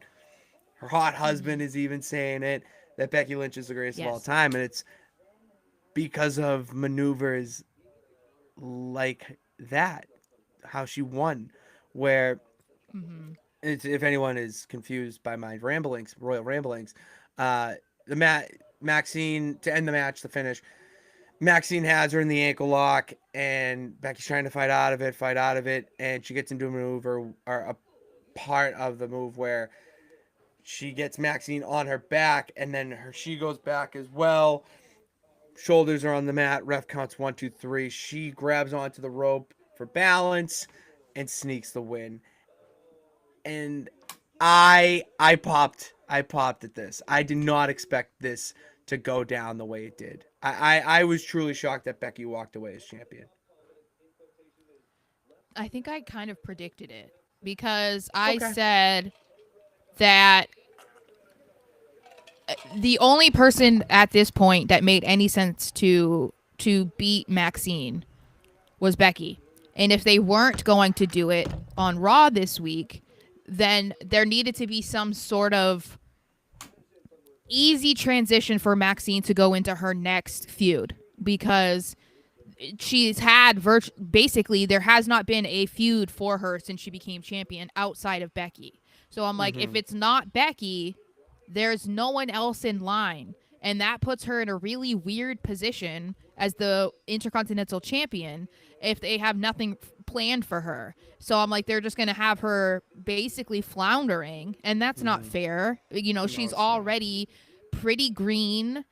Her hot husband is even saying it that Becky Lynch is the greatest of all Yes. time, and it's because of maneuvers like that, how she won, where Mm-hmm. if anyone is confused by my royal ramblings, the Maxine to end the match, the finish. Maxine has her in the ankle lock, and Becky's trying to fight out of it, and she gets into a maneuver or a part of the move where she gets Maxine on her back, and then she goes back as well. Shoulders are on the mat. Ref counts 1, 2, 3. She grabs onto the rope for balance and sneaks the win. And I popped at this. I did not expect this to go down the way it did. I was truly shocked that Becky walked away as champion. I think I kind of predicted it because I Okay. said that the only person at this point that made any sense to beat Maxine was Becky. And if they weren't going to do it on Raw this week, then there needed to be some sort of easy transition for Maxine to go into her next feud because she's had basically there has not been a feud for her since she became champion outside of Becky. So I'm like, if it's not Becky, there's no one else in line. And that puts her in a really weird position as the Intercontinental Champion if they have nothing planned for her. So I'm like, they're just going to have her basically floundering. And that's not fair. You know, No, she's it's not. already pretty green.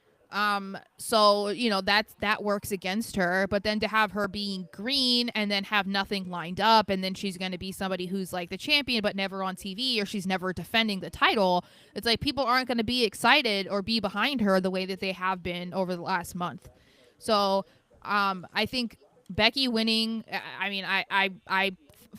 So, you know, that works against her. But then to have her being green and then have nothing lined up, and then she's going to be somebody who's like the champion but never on TV, or she's never defending the title, it's like people aren't going to be excited or be behind her the way that they have been over the last month. So I think Becky winning, I mean, I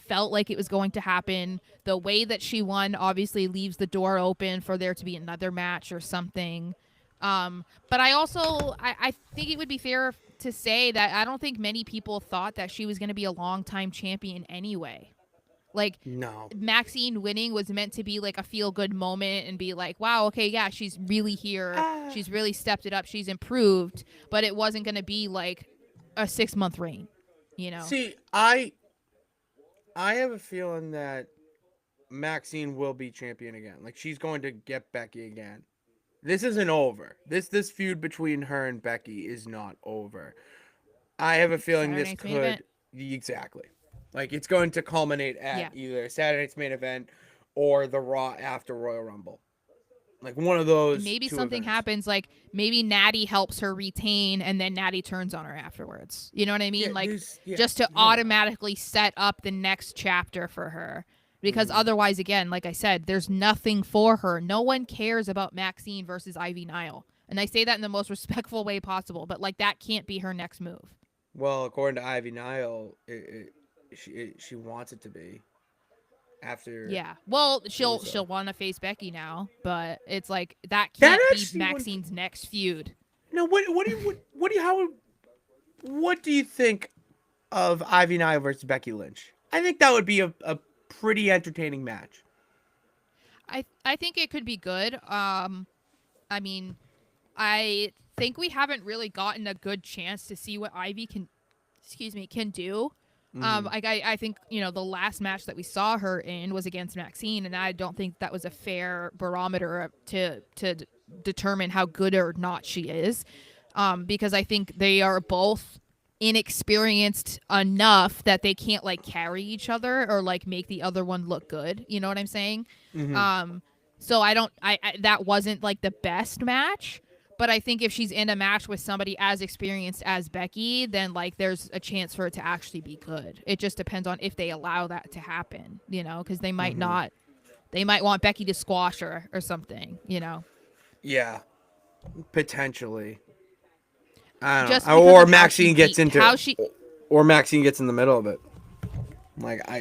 felt like it was going to happen. The way that she won obviously leaves the door open for there to be another match or something. But I also I think it would be fair to say that I don't think many people thought that she was going to be a long-time champion anyway. Like, No. Maxine winning was meant to be like a feel-good moment and be like, wow, okay, yeah, she's really here. She's really stepped it up. She's improved. But it wasn't going to be like a 6-month reign, you know? See, I have a feeling that Maxine will be champion again. Like she's going to get Becky again. This isn't over. This feud between her and Becky is not over. I have a feeling Saturday this night's main could event. exactly. Like it's going to culminate Yeah. at either Saturday Night's Main Event or the Raw after Royal Rumble. Like one of those Maybe two something events. happens, like maybe Natty helps her retain and then Natty turns on her afterwards. You know what I mean? Yeah, Like, yeah, just to yeah. automatically set up the next chapter for her. Because otherwise, again, like I said, there's nothing for her. No one cares about Maxine versus Ivy Nile. And I say that in the most respectful way possible, but like that can't be her next move. Well, according to Ivy Nile, she wants it to be. after. Yeah. Well, she'll Uso. want to face Becky now, but it's like that That can't be actually would. Maxine's next feud. No, what do you think of Ivy Nile versus Becky Lynch? I think that would be a pretty entertaining match. I think it could be good. I mean, I think we haven't really gotten a good chance to see what Ivy can do. I think the last match that we saw her in was against Maxine, and I don't think that was a fair barometer to determine how good or not she is, because I think they are both inexperienced enough that they can't like carry each other or like make the other one look good. You know what I'm saying? So I that wasn't like the best match. But I think if she's in a match with somebody as experienced as Becky, then like there's a chance for it to actually be good. It just depends on if they allow that to happen, because they might not. They might want Becky to squash her or something. Yeah, potentially. I Just don't know. because Or of how she Maxine gets beat, into, how she. or Maxine gets in the middle of it.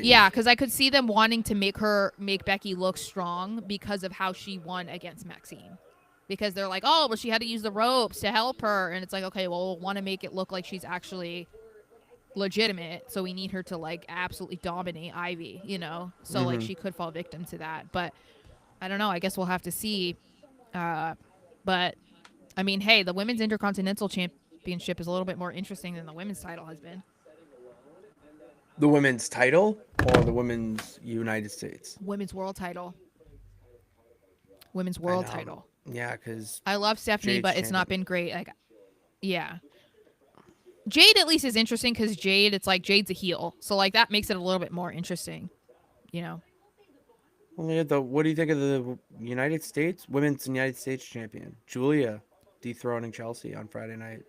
Yeah, because I could see them wanting to make Becky look strong because of how she won against Maxine. Because they're like, oh, well, she had to use the ropes to help her. And it's like, okay, well, we'll want to make it look like she's actually legitimate. So we need her to, like, absolutely dominate Ivy. So, like, she could fall victim to that. But I don't know. I guess we'll have to see. But, I mean, hey, the Women's Intercontinental Championship is a little bit more interesting than the women's title has been. The women's title or the women's United States? Women's World title. Women's World title. Yeah, because I love Stephanie, Jade's but it's not been great. Like, yeah. Jade at least is interesting because it's like Jade's a heel, so like that makes it a little bit more interesting. What do you think of the United States women's United States champion Julia dethroning Chelsea on Friday night?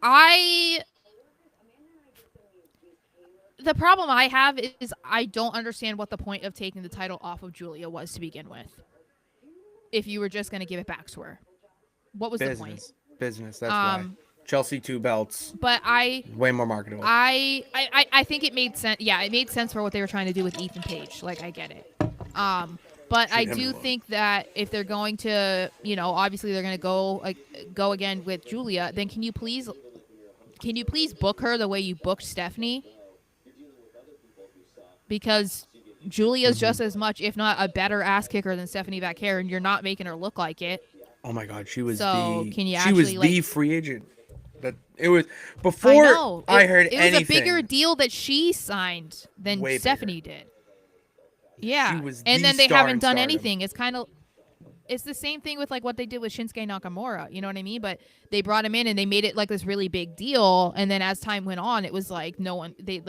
I the problem I have is I don't understand what the point of taking the title off of Julia was to begin with. If you were just going to give it back to her, what was the point? Business. That's why Chelsea 2 belts. But way more marketable. I think it made sense. Yeah, it made sense for what they were trying to do with Ethan Page. Like I get it. But I do think that if they're going to, obviously they're going to go again with Julia, then can you please book her the way you booked Stephanie? Because Julia's just as much, if not a better ass kicker than Stephanie Vaquer, and you're not making her look like it. Oh my God, she was the free agent. That it was before I heard anything. It was a bigger deal that she signed than Stephanie did. Yeah, and then they haven't done anything. It's the same thing with like what they did with Shinsuke Nakamura. You know what I mean? But they brought him in and they made it like this really big deal. And then as time went on, it was like no one. They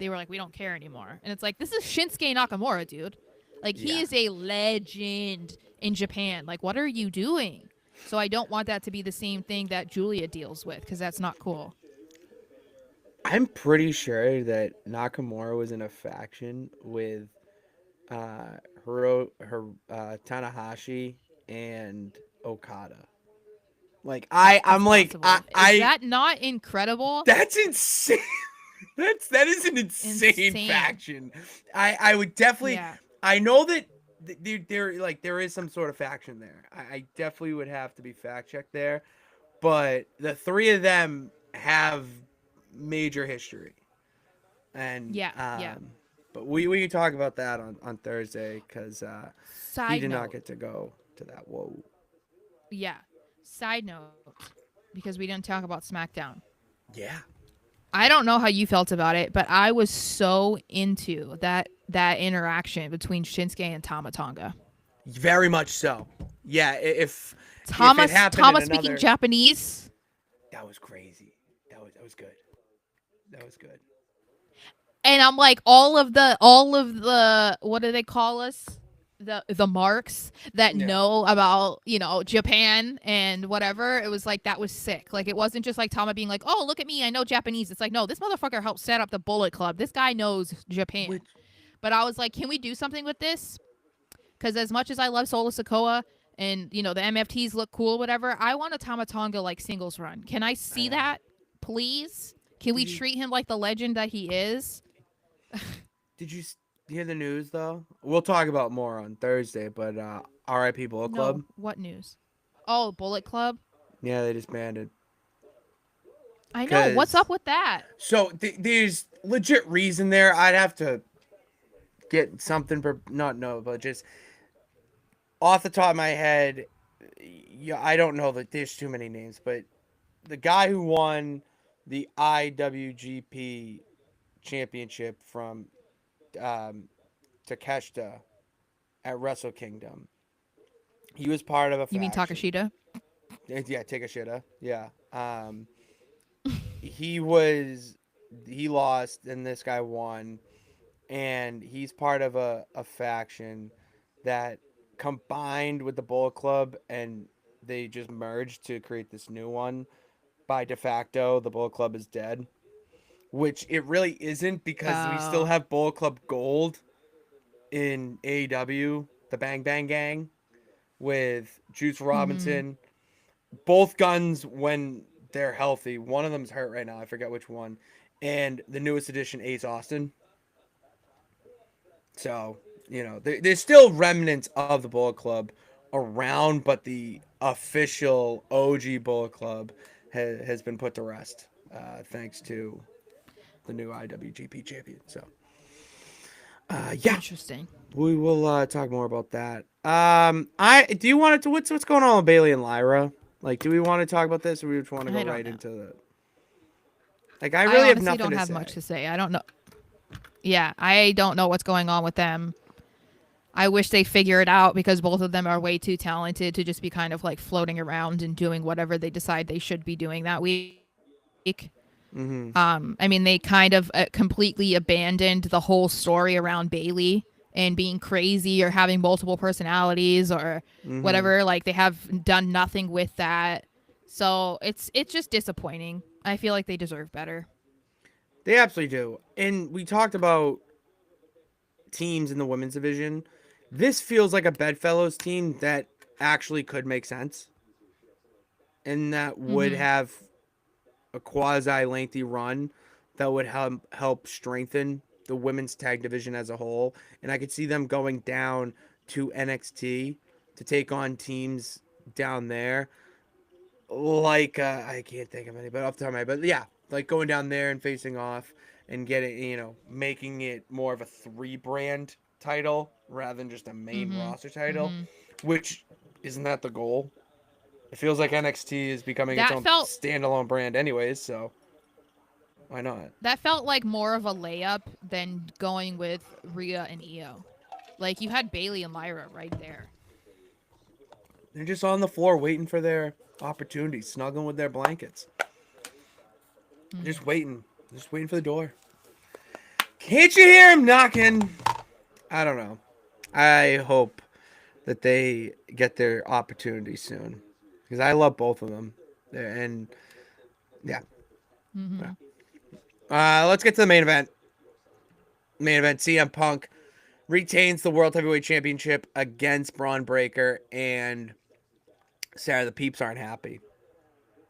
were like, we don't care anymore. And it's like, this is Shinsuke Nakamura, dude. Like he is a legend in Japan. Like, what are you doing? So I don't want that to be the same thing that Julia deals with because that's not cool. I'm pretty sure that Nakamura was in a faction with Tanahashi and Okada. Like I'm like is that not incredible? That's insane. that is an insane faction. I would definitely. Yeah. I know that there is some sort of faction there. I definitely would have to be fact checked there, but the three of them have major history, and But we can talk about that on Thursday because he did not get to go to that. Whoa. Yeah. Side note, because we didn't talk about SmackDown. Yeah. I don't know how you felt about it, but I was so into that interaction between Shinsuke and Tama Tonga. Very much so. Yeah. If Tama it happened speaking Japanese. That was crazy. That was good. That was good. And I'm like, all of the what do they call us? The marks that know about, Japan and whatever. It was like, that was sick. Like, it wasn't just like Tama being like, oh, look at me, I know Japanese. It's like, no, this motherfucker helped set up the Bullet Club. This guy knows Japan. But I was like, can we do something with this? Because as much as I love Solo Sikoa and, the MFTs look cool, whatever, I want a Tama Tonga, like, singles run. Can I see that, please? Can we treat him like the legend that he is? did you hear the news though? We'll talk about more on Thursday, but R.I.P. Bullet Club. No, what news? Oh, Bullet Club. Yeah, they disbanded. I know. What's Cause up with that? so there's legit reason there. I'd have to get something for not know, but just off the top of my head, yeah, I don't know that there's too many names, but the guy who won the IWGP championship from um, Takeshita at Wrestle Kingdom, he was part of a You mean faction. Takashita? Yeah, Takeshita. Yeah. He was he lost and this guy won, and he's part of a faction that combined with the Bullet Club, and they just merged to create this new one. By de facto, the Bullet Club is dead, which it really isn't because we still Oh. have Bullet Club Gold in AEW, the Bang Bang Gang with Juice Mm-hmm. Robinson. Both guns when they're healthy. One of them's hurt right now. I forget which one. And the newest addition, Ace Austin. So, there's still remnants of the Bullet Club around, but the official OG Bullet Club has been put to rest, thanks to the new IWGP champion. So, yeah, Interesting. we will talk more about that. I do you want to what's going on with Bailey and Lyra? Like, do we want to talk about this, or we just want to go I don't right know. into the? Like, I I really have honestly nothing don't to have much say. to say. I don't know. Yeah, I don't know what's going on with them. I wish they figure it out because both of them are way too talented to just be kind of like floating around and doing whatever they decide they should be doing that week. Mm-hmm. I mean, they kind of completely abandoned the whole story around Bailey and being crazy or having multiple personalities or Mm-hmm. whatever. Like they have done nothing with that. So it's just disappointing. I feel like they deserve better. They absolutely do. And we talked about teams in the women's division. This feels like a Bedfellows team that actually could make sense and that would Mm-hmm. have a quasi lengthy run that would help strengthen the women's tag division as a whole. And I could see them going down to NXT to take on teams down there. Like I can't think of any, but off the top of my head, but yeah, like going down there and facing off and getting making it more of a three-brand title rather than just a main Mm-hmm. roster title, Mm-hmm. which isn't that the goal? It feels like NXT is becoming its That own felt standalone brand, anyways. So why not? that felt like more of a layup than going with Rhea and Io. Like you had Bailey and Lyra right there. They're just on the floor waiting for their opportunity, snuggling with their blankets, Mm. just waiting for the door. Can't you hear him knocking? I don't know. I hope that they get their opportunity soon because I love both of them. And yeah, Mm-hmm. let's get to the main event. Main event: CM Punk retains the World Heavyweight Championship against Braun Breaker, and Sarah, the peeps aren't happy.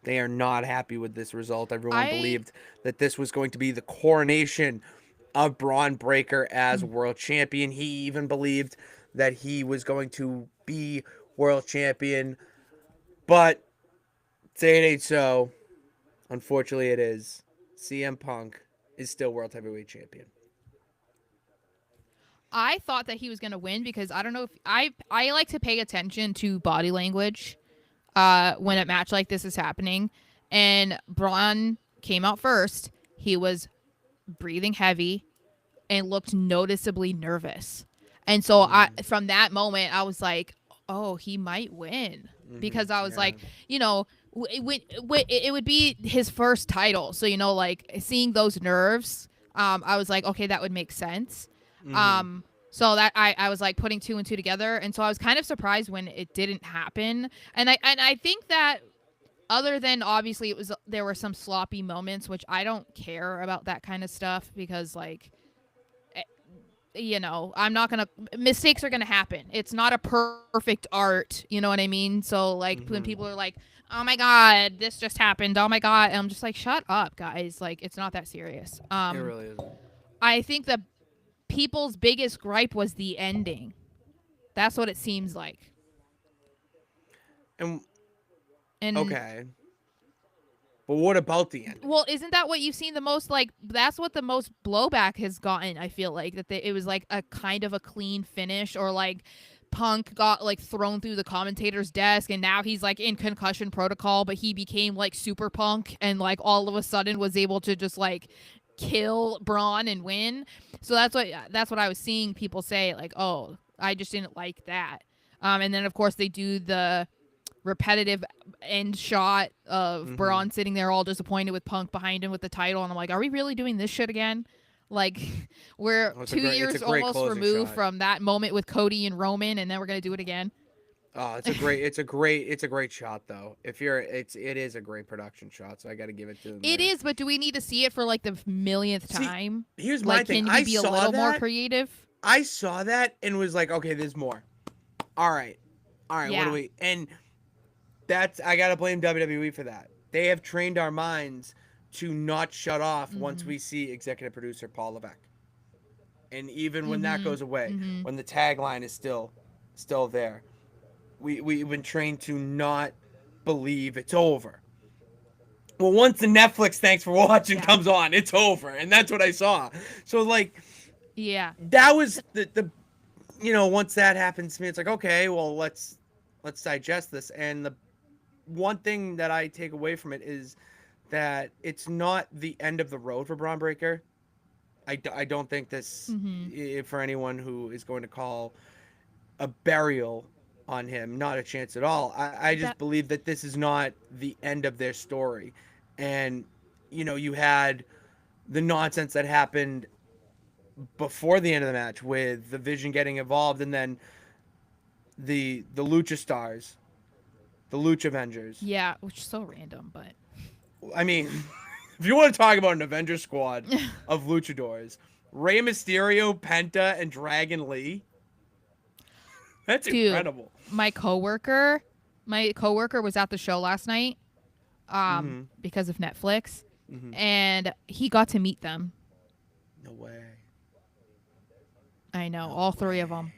They are not happy with this result. Everyone I believed that this was going to be the coronation of Braun Breaker as mm, world champion. He even believed that he was going to be world champion, but say it ain't so. Unfortunately, it is. CM Punk is still world heavyweight champion. I thought that he was gonna win because I don't know if I like to pay attention to body language when a match like this is happening. And Braun came out first. He was breathing heavy and looked noticeably nervous. And so I Mm, from that moment I was like, "Oh, he might win." Because I was yeah. like, you know, it would be his first title. So, like seeing those nerves, I was like, okay, that would make sense. Mm-hmm. Um so that I was like putting two and two together, and so I was kind of surprised when it didn't happen. And I think that other than obviously there were some sloppy moments, which I don't care about that kind of stuff because like I'm not gonna mistakes are gonna happen. It's not a perfect art, you know what I mean? So like when Mm-hmm. people are like, oh my god, this just happened, oh my god, and I'm just like, shut up, guys, like it's not that serious. It really isn't. I think the people's biggest gripe was the ending. That's what it seems like. And And okay. But what about the ending? well, isn't that what you've seen the most? Like, that's what the most blowback has gotten. I feel like it was like a kind of a clean finish, or like Punk got like thrown through the commentator's desk, and now he's like in concussion protocol, but he became like super Punk, and like all of a sudden was able to just like kill Braun and win. So that's what I was seeing people say, like, oh, I just didn't like that. And then of course they do the repetitive end shot of Braun sitting there all disappointed with Punk behind him with the title, and I'm like, are we really doing this shit again? Like, we're Oh, 2 years almost removed shot. from that moment with Cody and Roman, and then we're gonna do it again. Oh, it's a great shot though. It is a great production shot, so I got to give it to them. It is, but do we need to see it for like the millionth time? Here's my thing. Can you be a little more creative? I saw that and was like, okay, there's more. All right, Yeah. what do we? And I gotta blame WWE for that. They have trained our minds to not shut off once we see executive producer Paul Levesque. And even when that goes away, when the tagline is still there, we've been trained to not believe it's over. Well, once the Netflix "Thanks for Watching" comes on, it's over, and that's what I saw. So like, yeah, that was the once that happens to me, it's like, okay, well, let's digest this. And the one thing that I take away from it is that it's not the end of the road for Braun Breaker. I don't think this, for anyone who is going to call a burial on him, not a chance at all. I just believe that this is not the end of their story. And, you had the nonsense that happened before the end of the match with the Vision getting involved, and then the Lucha Stars, the Lucha Avengers. Yeah, which is so random, but I mean, if you want to talk about an Avenger squad of luchadors, Rey Mysterio, Penta, and Dragon Lee. That's incredible. My coworker was at the show last night, because of Netflix, and he got to meet them. No way. I know, all three of them.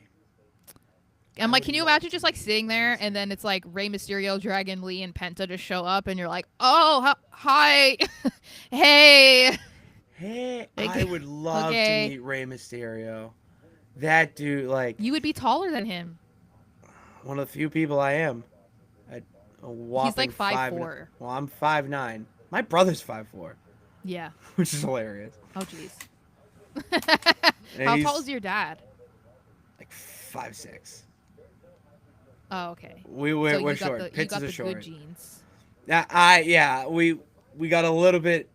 I'm like, can you imagine just like sitting there, and then it's like Rey Mysterio, Dragon Lee, and Penta just show up, and you're like, oh, hi, hey. Hey, I would love to meet Rey Mysterio. That dude, like, you would be taller than him. One of the few people I am. He's like 5'4". Well, I'm 5'9". My brother's 5'4". Yeah. Which is hilarious. Oh, jeez. How tall is your dad? Like 5'6". Oh, okay. We're short. You got the short. good genes. We got a little bit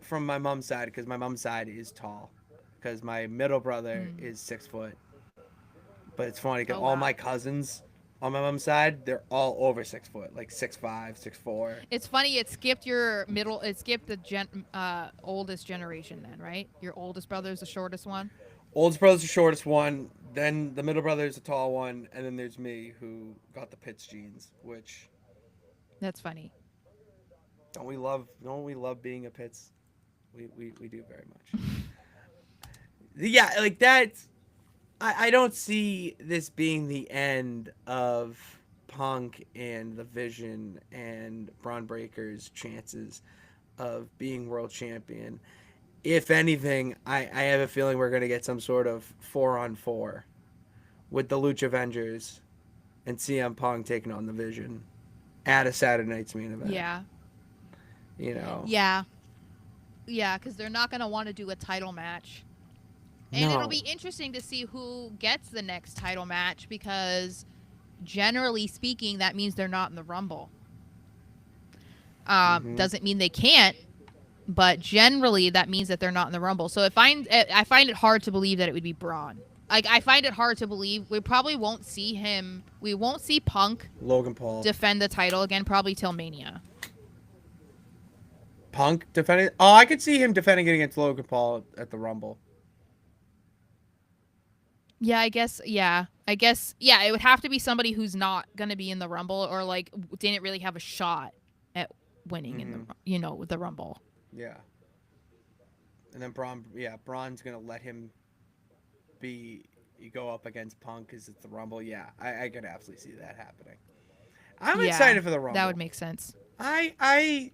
from my mom's side, because my mom's side is tall, because my middle brother is 6 foot. But it's funny because all my cousins on my mom's side, they're all over 6 foot, like 6'5", 6'4". It's funny. It skipped the oldest generation then, right? Your oldest brother is the shortest one. Oldest brother's the shortest one. Then the middle brother is the tall one, and then there's me, who got the Pitts genes, which. That's funny. Don't we love being a Pitts? We do very much. Yeah, like that's. I don't see this being the end of Punk and the Vision and Braun Breaker's chances of being world champion. If anything, I have a feeling we're going to get some sort of 4-on-4 with the Lucha Avengers and CM Punk taking on the Vision at a Saturday Night's Main Event. Yeah. Yeah, because they're not going to want to do a title match. And it'll be interesting to see who gets the next title match, because generally speaking, that means they're not in the Rumble. Doesn't mean they can't, but generally that means that they're not in the Rumble. So I find it hard to believe that it would be Braun. Like, I find it hard to believe we probably won't see him. We won't see Punk, Logan Paul, defend the title again, probably till Mania. Punk defending? Oh, I could see him defending it against Logan Paul at the Rumble. Yeah, I guess. Yeah, it would have to be somebody who's not gonna be in the Rumble, or like didn't really have a shot at winning in the the Rumble. Yeah. And then Braun's gonna let him be you go up against Punk because it's the Rumble. Yeah, I could absolutely see that happening. I'm Yeah, excited for the that would Rumble. make sense. I I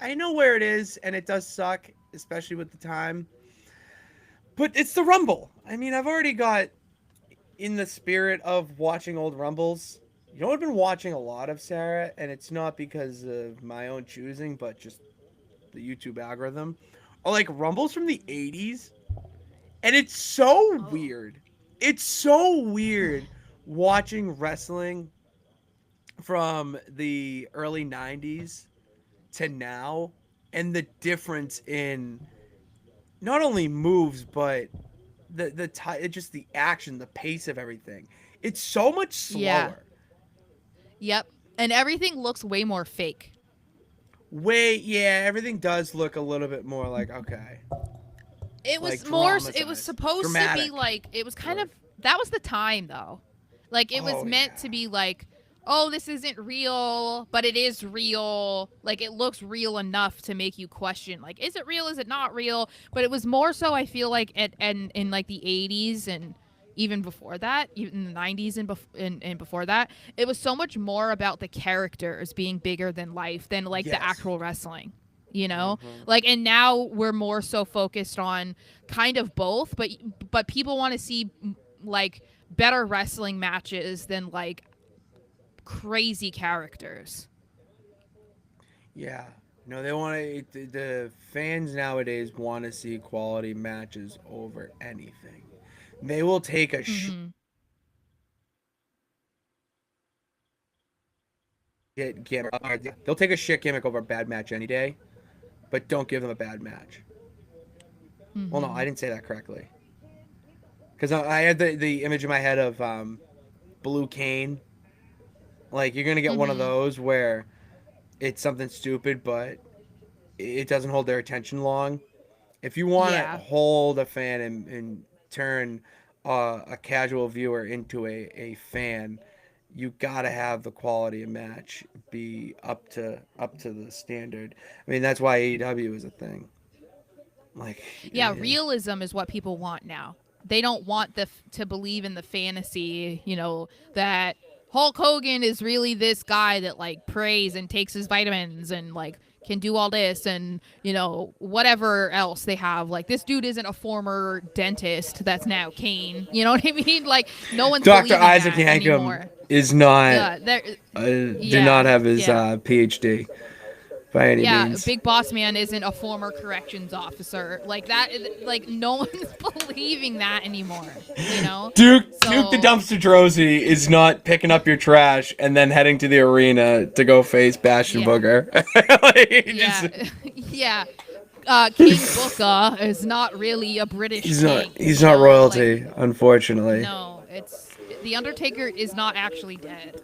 I know where it is, and it does suck, especially with the time. But it's the Rumble. I mean, I've already got in the spirit of watching old Rumbles. You know what I've been watching a lot of, Sarah, and it's not because of my own choosing, but just the YouTube algorithm. Are like Rumbles from the '80s, and it's so Oh. weird. It's so weird watching wrestling from the early '90s to now, and the difference in not only moves but just the action, the pace of everything. It's so much Yeah. slower. Yep. And everything looks way more fake. Yeah, everything does look a little bit more like okay, It like was more. It was dramatized, supposed to be dramatic. like. It was kind Sure. of. That was the time though. Like it was Oh meant to yeah. be like, oh, this isn't real, but it is real. Like it looks real enough to make you question, like, is it real? Is it not real? But it was more so. I feel like and in like the '80s and even before that, even in the '90s and before that, it was so much more about the characters being bigger than life than like the Yes. actual wrestling. You know, Mm-hmm. like, and now we're more so focused on kind of both, but people want to see like better wrestling matches than like crazy characters. Yeah. No, they want to. The fans nowadays want to see quality matches over anything. They will take a Mm-hmm. shit gimmick. They'll take a shit gimmick over a bad match any day, but don't give them a bad match. Well, no, Mm-hmm. I didn't say that correctly. Because I had the image in my head of Blue Cane. Like you're gonna get one of Mm-hmm. those where it's something stupid, but it doesn't hold their attention long. If you want to Yeah. hold a fan and turn a casual viewer into a fan, you gotta have the quality of match be up to the standard. I mean, that's why AEW is a thing. Like, Yeah, realism is what people want now. They don't want to believe in the fantasy, that Hulk Hogan is really this guy that like prays and takes his vitamins and like can do all this and whatever else they have. Like this dude isn't a former dentist that's now Kane. You know what I mean? Like no one's Dr. believing Isaac that Yankem anymore. is not There. did not Yeah, have his yeah. PhD by any Yeah, means. Big Boss Man isn't a former corrections officer. Like that, like no one's believing that anymore, you know? Duke the So, dumpster Drosy is not picking up your trash and then heading to the arena to go face Bastion yeah. Booger. Like, Yeah. Yeah. King Booker is not really a British king, he's not Like royalty, unfortunately. no, it's the Undertaker is not actually dead.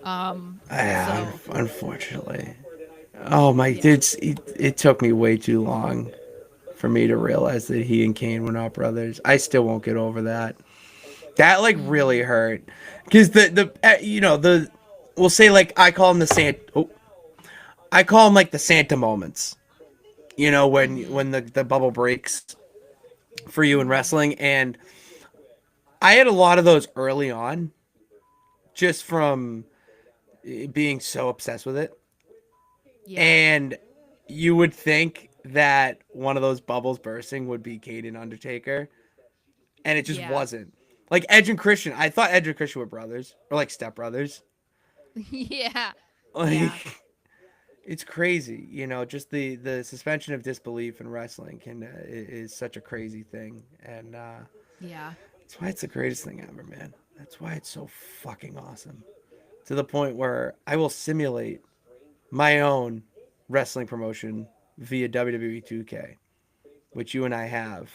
Yeah, So, unfortunately. Oh my, yeah. it took me way too long for me to realize that he and Kane were not brothers. I still won't get over that. That like really Mhm. hurt because the we'll say like I call them like the Santa moments. Mhm. When the bubble breaks for you in Mhm. wrestling, and I had a lot of those early on, just from being so obsessed with it. Yeah. And you would think that one of those bubbles bursting would be Kane and Undertaker, and it just Yeah. wasn't. Like Edge and Christian, I thought Edge and Christian were brothers or like stepbrothers. Yeah. Yeah. Like it's crazy, just the suspension of disbelief in wrestling is such a crazy thing, and Yeah. that's why it's the greatest thing ever, man. That's why it's so fucking awesome. To the point where I will simulate my own wrestling promotion via WWE 2K, which you and I have.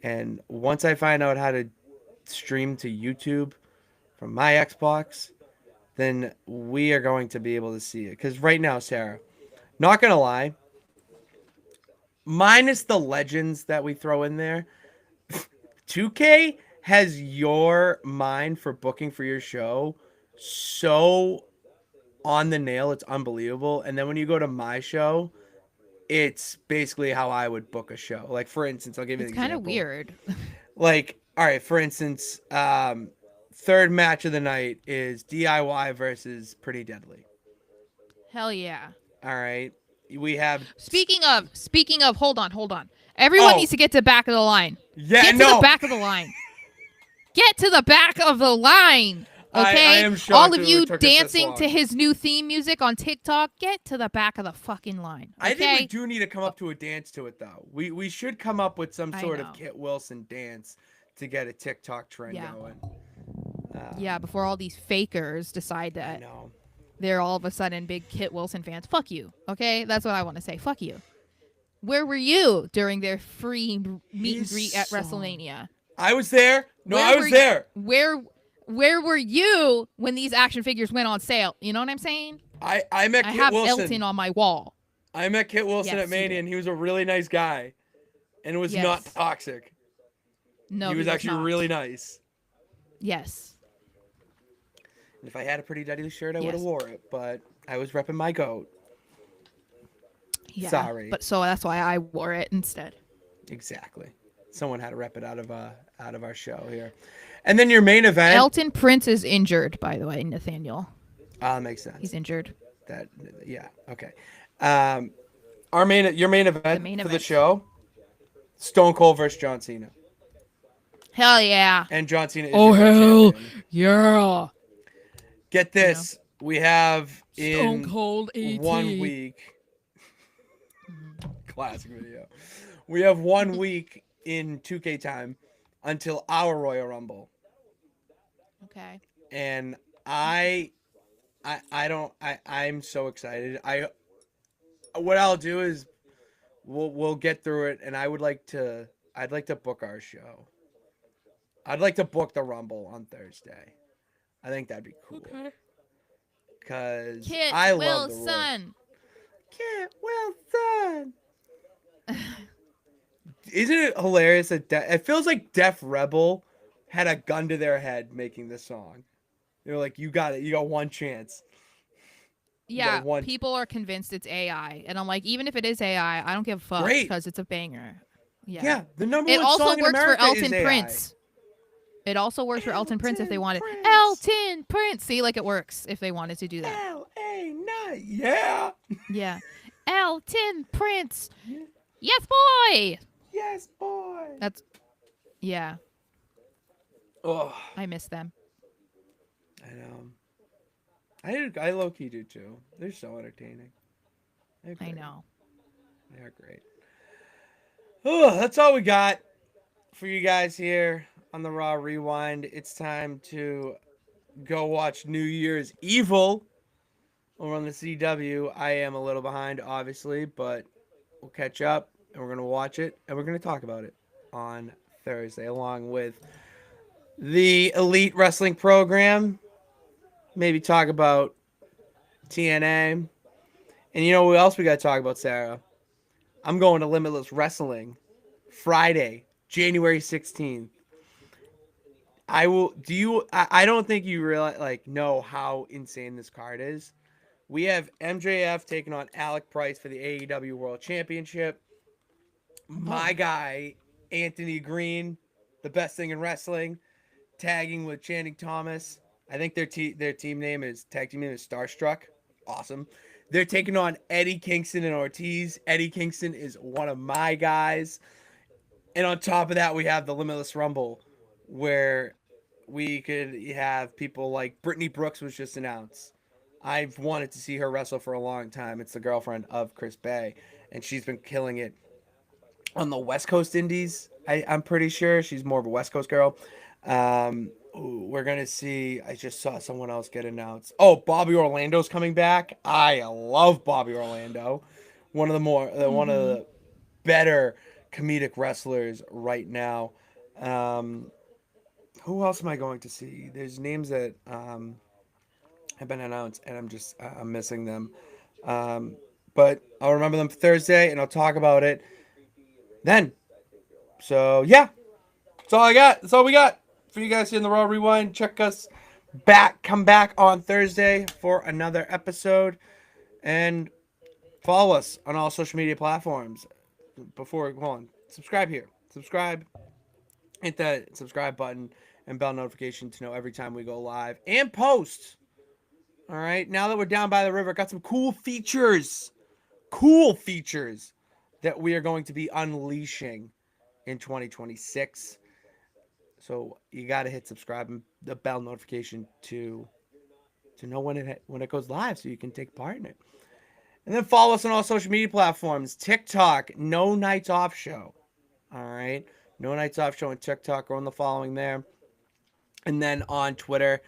And once I find out how to stream to YouTube from my Xbox, then we are going to be able to see it. Because right now, Sarah, not gonna lie, minus the legends that we throw in there, 2K has your mind for booking for your show so on the nail, it's unbelievable. And then when you go to my show, it's basically how I would book a show. Like for instance, I'll give you It's an kind of example. weird. Like all right, for instance, third match of the night is DIY versus Pretty Deadly. Hell yeah. All right. We have Speaking of, hold on. Everyone needs to get to the back of the line. Yeah, Get to the back of the line. Get to the back of the line. Okay? I am shocked All of it you took us this dancing to long. his new theme music on TikTok, get to the back of the fucking line. Okay? I think we do need to come up to a dance to it, though. We should come up with some I sort know. of Kit Wilson dance to get a TikTok trend Yeah. going. Yeah, before all these fakers decide I that know. they're all of a sudden big Kit Wilson fans. Fuck you. Okay? That's what I want to say. Fuck you. Where were you during their free meet and His greet at song. WrestleMania? I was there. No, Where I were was you- there. Where were you when these action figures went on sale? You know what I'm saying? I met I Kit have Wilson. Elton on my wall. I met Kit Wilson Yes, at you Mania, did. and he was a really nice guy, and it was Yes. not toxic. No, he was actually not. really nice. Yes. And if I had a Pretty Deadly shirt, I would have Yes. wore it, but I was repping my goat. Yeah. Sorry. But so that's why I wore it instead. Exactly. Someone had to rep it out of our show here. And then your main event. Elton Prince is injured, by the way, Nathaniel. That makes sense. He's injured. Yeah. Okay. Your main event main for the event. show. Stone Cold versus John Cena. Hell yeah. And John Cena is Oh, your hell champion. yeah. Get this. We have Stone in Cold AT. 1 week. Classic video. We have 1 week in 2K time until our Royal Rumble. Okay. And I'm so excited. What I'll do is we'll get through it, and I'd like to book our show. I'd like to book the Rumble on Thursday. I think that'd be cool. Okay. Cause Kit I love the Royal. Wilson. Kit Wilson. Isn't it hilarious that it feels like Def Rebel had a gun to their head making this song? They're like, you got it. You got one chance. Yeah, one- people are convinced it's AI, and I'm like, even if it is AI, I don't give a fuck Great. because it's a banger. Yeah. Yeah, the number It one also song in works for America is Elton AI. Prince. It also works for Elton Prince if they wanted. Prince. Elton Prince. See, like it works if they wanted to do that. L.A. Night. Yeah. Yeah. Elton Prince. Yes, boy. Yes, boy. That's. Yeah, Oh, I miss them. I know. I low key do too. They're so entertaining. They're I great. know. They're great. Oh, that's all we got for you guys here on the Raw Rewind. It's time to go watch New Year's Evil over on the CW. I am a little behind, obviously, but we'll catch up and we're going to watch it and we're going to talk about it on Thursday, along with the Elite Wrestling program. Maybe talk about TNA. And you know what else we got to talk about, Sarah? I'm going to Limitless Wrestling Friday, January 16th. I don't think you realize, know how insane this card is. We have MJF taking on Alec Price for the AEW World Championship. My guy, Anthony Green, the best thing in wrestling, tagging with Channing Thomas. I think their tag team name is Starstruck. Awesome. They're taking on Eddie Kingston and Ortiz. Eddie Kingston is one of my guys. And on top of that, we have the Limitless Rumble, where we could have people like Brittany Brooks was just announced. I've wanted to see her wrestle for a long time. It's the girlfriend of Chris Bay, and she's been killing it on the West Coast Indies. I'm pretty sure she's more of a West Coast girl. We're going to see, I just saw someone else get announced. Oh, Bobby Orlando's coming back. I love Bobby Orlando. One of the better comedic wrestlers right now. Who else am I going to see? There's names that have been announced, and I'm missing them. But I'll remember them Thursday, and I'll talk about it then. So, yeah. That's all I got. That's all we got for you guys here in the Raw Rewind. Check us back. Come back on Thursday for another episode. And follow us on all social media platforms. Subscribe here. Subscribe. hit that subscribe button and bell notification to know every time we go live and post. All right. Now that we're down by the river, got some cool features that we are going to be unleashing in 2026. So you got to hit subscribe and the bell notification to know when it goes live, so you can take part in it. And then follow us on all social media platforms: TikTok, No Nights Off Show. All right, No Nights Off Show on TikTok. We're on the following there, and then on Twitter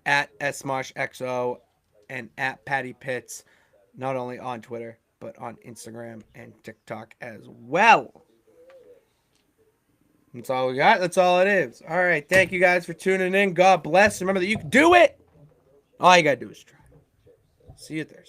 at SMoshXO and at Patty Pitts. Not only on Twitter but on Instagram and TikTok as well. That's all we got. That's all it is. All right. Thank you guys for tuning in. God bless. Remember that you can do it. All you got to do is try. See you Thursday.